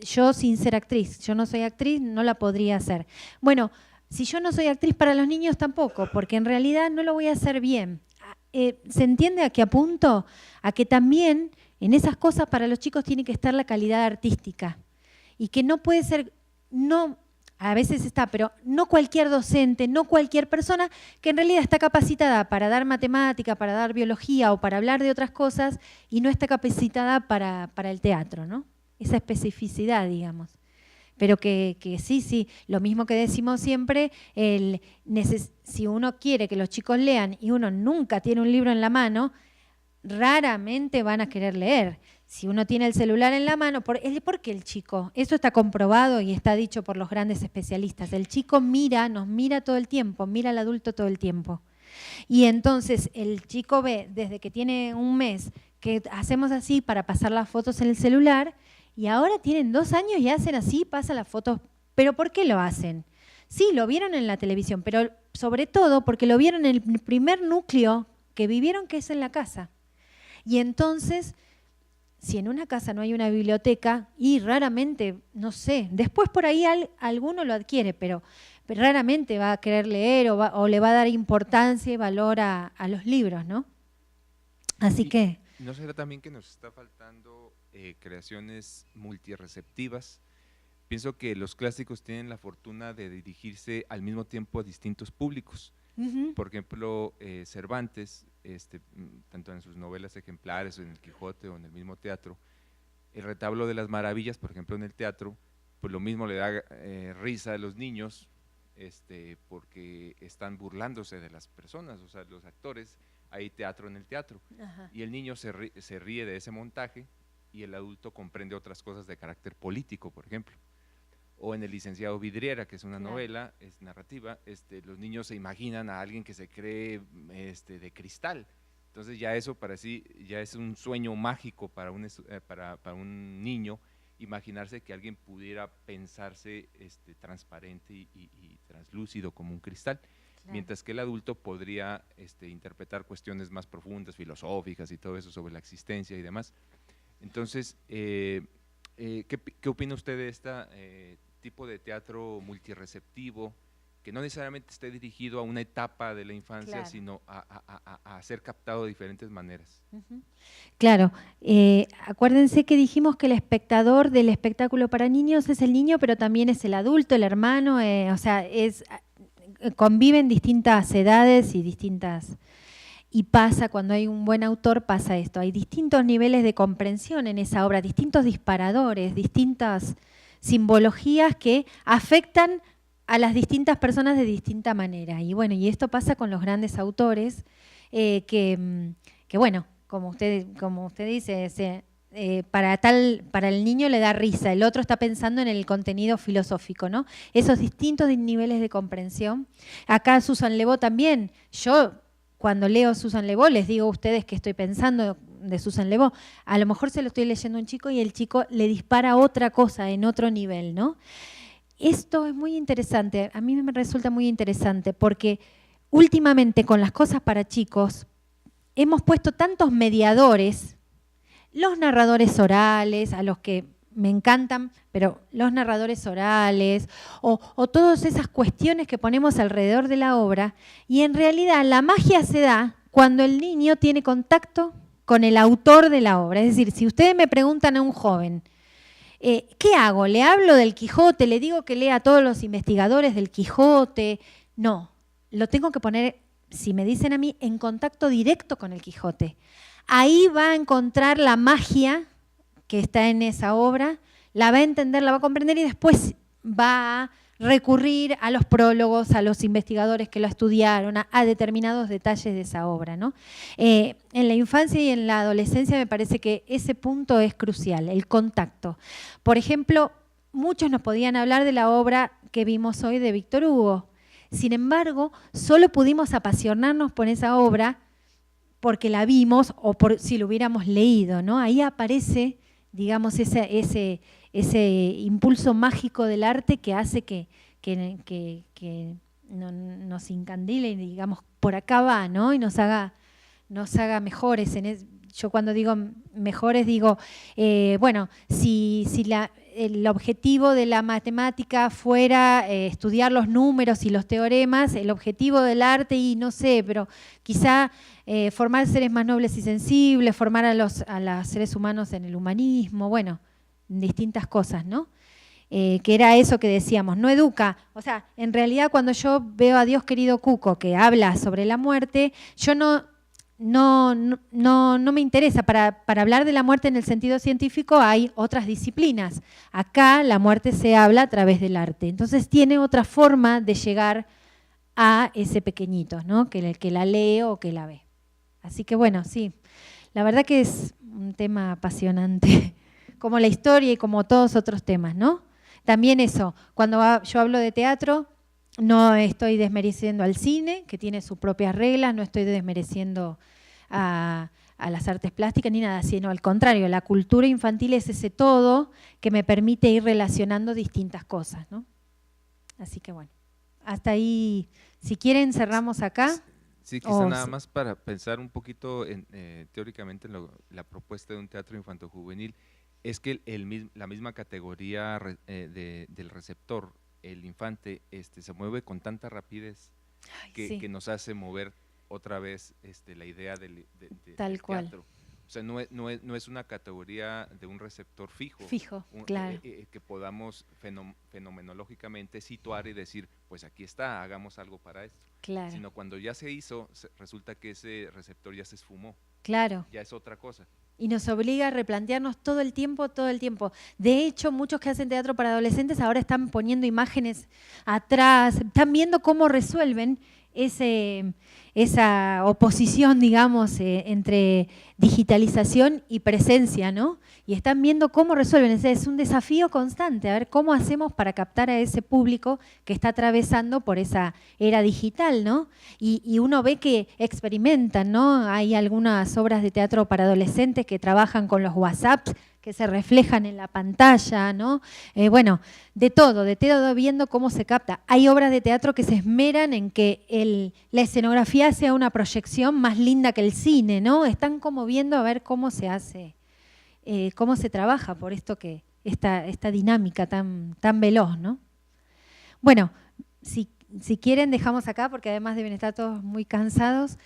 yo sin ser actriz. Yo no soy actriz, no la podría hacer. Bueno, si yo no soy actriz para los niños tampoco, porque en realidad no lo voy a hacer bien. ¿Se entiende a qué apunto? A que también en esas cosas para los chicos tiene que estar la calidad artística. Y que no puede ser, a veces está, pero no cualquier docente, no cualquier persona que en realidad está capacitada para dar matemática, para dar biología o para hablar de otras cosas y no está capacitada para el teatro, ¿no? Esa especificidad, digamos. Pero que sí, lo mismo que decimos siempre, si uno quiere que los chicos lean y uno nunca tiene un libro en la mano, raramente van a querer leer. Si uno tiene el celular en la mano, ¿por qué el chico? Eso está comprobado y está dicho por los grandes especialistas. El chico nos mira todo el tiempo, mira al adulto todo el tiempo. Y entonces el chico ve desde que tiene un mes que hacemos así para pasar las fotos en el celular y ahora tienen 2 años y hacen así, pasan las fotos. ¿Pero por qué lo hacen? Sí, lo vieron en la televisión, pero sobre todo porque lo vieron en el primer núcleo que vivieron, que es en la casa. Y entonces, si en una casa no hay una biblioteca, y raramente, no sé, después por ahí alguno lo adquiere, pero raramente va a querer leer o le va a dar importancia y valor a los libros, ¿no? Así que… ¿No será también que nos está faltando creaciones multireceptivas? Pienso que los clásicos tienen la fortuna de dirigirse al mismo tiempo a distintos públicos. Por ejemplo, Cervantes, tanto en sus novelas ejemplares, o en el Quijote, o en el mismo teatro, el retablo de las maravillas, por ejemplo, en el teatro, pues lo mismo le da risa a los niños, porque están burlándose de las personas, o sea, los actores, hay teatro en el teatro, Ajá. y el niño se ríe de ese montaje y el adulto comprende otras cosas de carácter político, por ejemplo. O en El licenciado Vidriera, que es una Claro. novela, es narrativa, los niños se imaginan a alguien que se cree de cristal. Entonces ya eso para sí ya es un sueño mágico para para un niño, imaginarse que alguien pudiera pensarse transparente y translúcido como un cristal, Claro. mientras que el adulto podría interpretar cuestiones más profundas, filosóficas y todo eso sobre la existencia y demás. Entonces, ¿qué opina usted de este tipo de teatro multireceptivo, que no necesariamente esté dirigido a una etapa de la infancia, Claro. sino a ser captado de diferentes maneras? Ujú. Claro, acuérdense que dijimos que el espectador del espectáculo para niños es el niño, pero también es el adulto, el hermano, o sea, conviven distintas edades y distintas. Y pasa, cuando hay un buen autor, pasa esto. Hay distintos niveles de comprensión en esa obra, distintos disparadores, distintas simbologías que afectan a las distintas personas de distinta manera. Y bueno, y esto pasa con los grandes autores, que bueno, como usted dice, para el niño le da risa, el otro está pensando en el contenido filosófico, ¿no? Esos distintos niveles de comprensión. Acá Susan Le Beau también, yo cuando leo Susan Le Beau les digo a ustedes que estoy pensando de Susan Le Beau, a lo mejor se lo estoy leyendo a un chico y el chico le dispara otra cosa en otro nivel, ¿no? Esto es muy interesante, a mí me resulta muy interesante porque últimamente con las cosas para chicos hemos puesto tantos mediadores, los narradores orales, a los que me encantan, pero los narradores orales o todas esas cuestiones que ponemos alrededor de la obra, y en realidad la magia se da cuando el niño tiene contacto con el autor de la obra. Es decir, si ustedes me preguntan a un joven, ¿qué hago? ¿Le hablo del Quijote? ¿Le digo que lea a todos los investigadores del Quijote? No, lo tengo que poner, si me dicen a mí, en contacto directo con el Quijote. Ahí va a encontrar la magia que está en esa obra, la va a entender, la va a comprender y después va a recurrir a los prólogos, a los investigadores que lo estudiaron, a determinados detalles de esa obra, ¿no? En la infancia y en la adolescencia me parece que ese punto es crucial, el contacto. Por ejemplo, muchos nos podían hablar de la obra que vimos hoy de Víctor Hugo. Sin embargo, solo pudimos apasionarnos por esa obra porque la vimos o por si lo hubiéramos leído, ¿no? Ahí aparece, digamos, ese impulso mágico del arte que hace que nos encandile y digamos, por acá va, ¿no? Y nos haga mejores. Yo cuando digo mejores digo, bueno, si el objetivo de la matemática fuera estudiar los números y los teoremas, el objetivo del arte, y no sé, pero quizá formar seres más nobles y sensibles, formar a los seres humanos en el humanismo, bueno, distintas cosas, ¿no? Que era eso que decíamos, no educa. O sea, en realidad cuando yo veo a Dios querido Cuco que habla sobre la muerte, yo no me interesa. Para hablar de la muerte en el sentido científico hay otras disciplinas. Acá la muerte se habla a través del arte. Entonces tiene otra forma de llegar a ese pequeñito, ¿no? Que el que la lee o que la ve. Así que bueno, sí, la verdad que es un tema apasionante, como la historia y como todos otros temas, ¿no? También eso, cuando yo hablo de teatro, no estoy desmereciendo al cine, que tiene sus propias reglas, no estoy desmereciendo a las artes plásticas ni nada, sino al contrario, la cultura infantil es ese todo que me permite ir relacionando distintas cosas, ¿no? Así que bueno, hasta ahí, si quieren cerramos acá. Sí, quizá nada más para pensar un poquito teóricamente en la propuesta de un teatro infanto-juvenil, es que la misma categoría del receptor, el infante, se mueve con tanta rapidez que nos hace mover otra vez la idea del teatro. O sea, no es una categoría de un receptor fijo. Claro. Que podamos fenomenológicamente situar y decir, pues aquí está, hagamos algo para esto. Claro. Sino cuando ya se hizo, resulta que ese receptor ya se esfumó. Claro. Ya es otra cosa. y nos obliga a replantearnos todo el tiempo, todo el tiempo. De hecho, muchos que hacen teatro para adolescentes ahora están poniendo imágenes atrás, están viendo cómo resuelven esa oposición, digamos, entre digitalización y presencia, ¿no? Y están viendo cómo resuelven. Es un desafío constante, a ver cómo hacemos para captar a ese público que está atravesando por esa era digital, ¿no? Y uno ve que experimentan, ¿no? Hay algunas obras de teatro para adolescentes que trabajan con los WhatsApps, que se reflejan en la pantalla, ¿no? Bueno, de todo viendo cómo se capta. Hay obras de teatro que se esmeran en que la escenografía sea una proyección más linda que el cine, ¿no? Están como viendo a ver cómo se hace, cómo se trabaja por esto que esta dinámica tan veloz, ¿no? Bueno, si quieren dejamos acá porque además deben estar todos muy cansados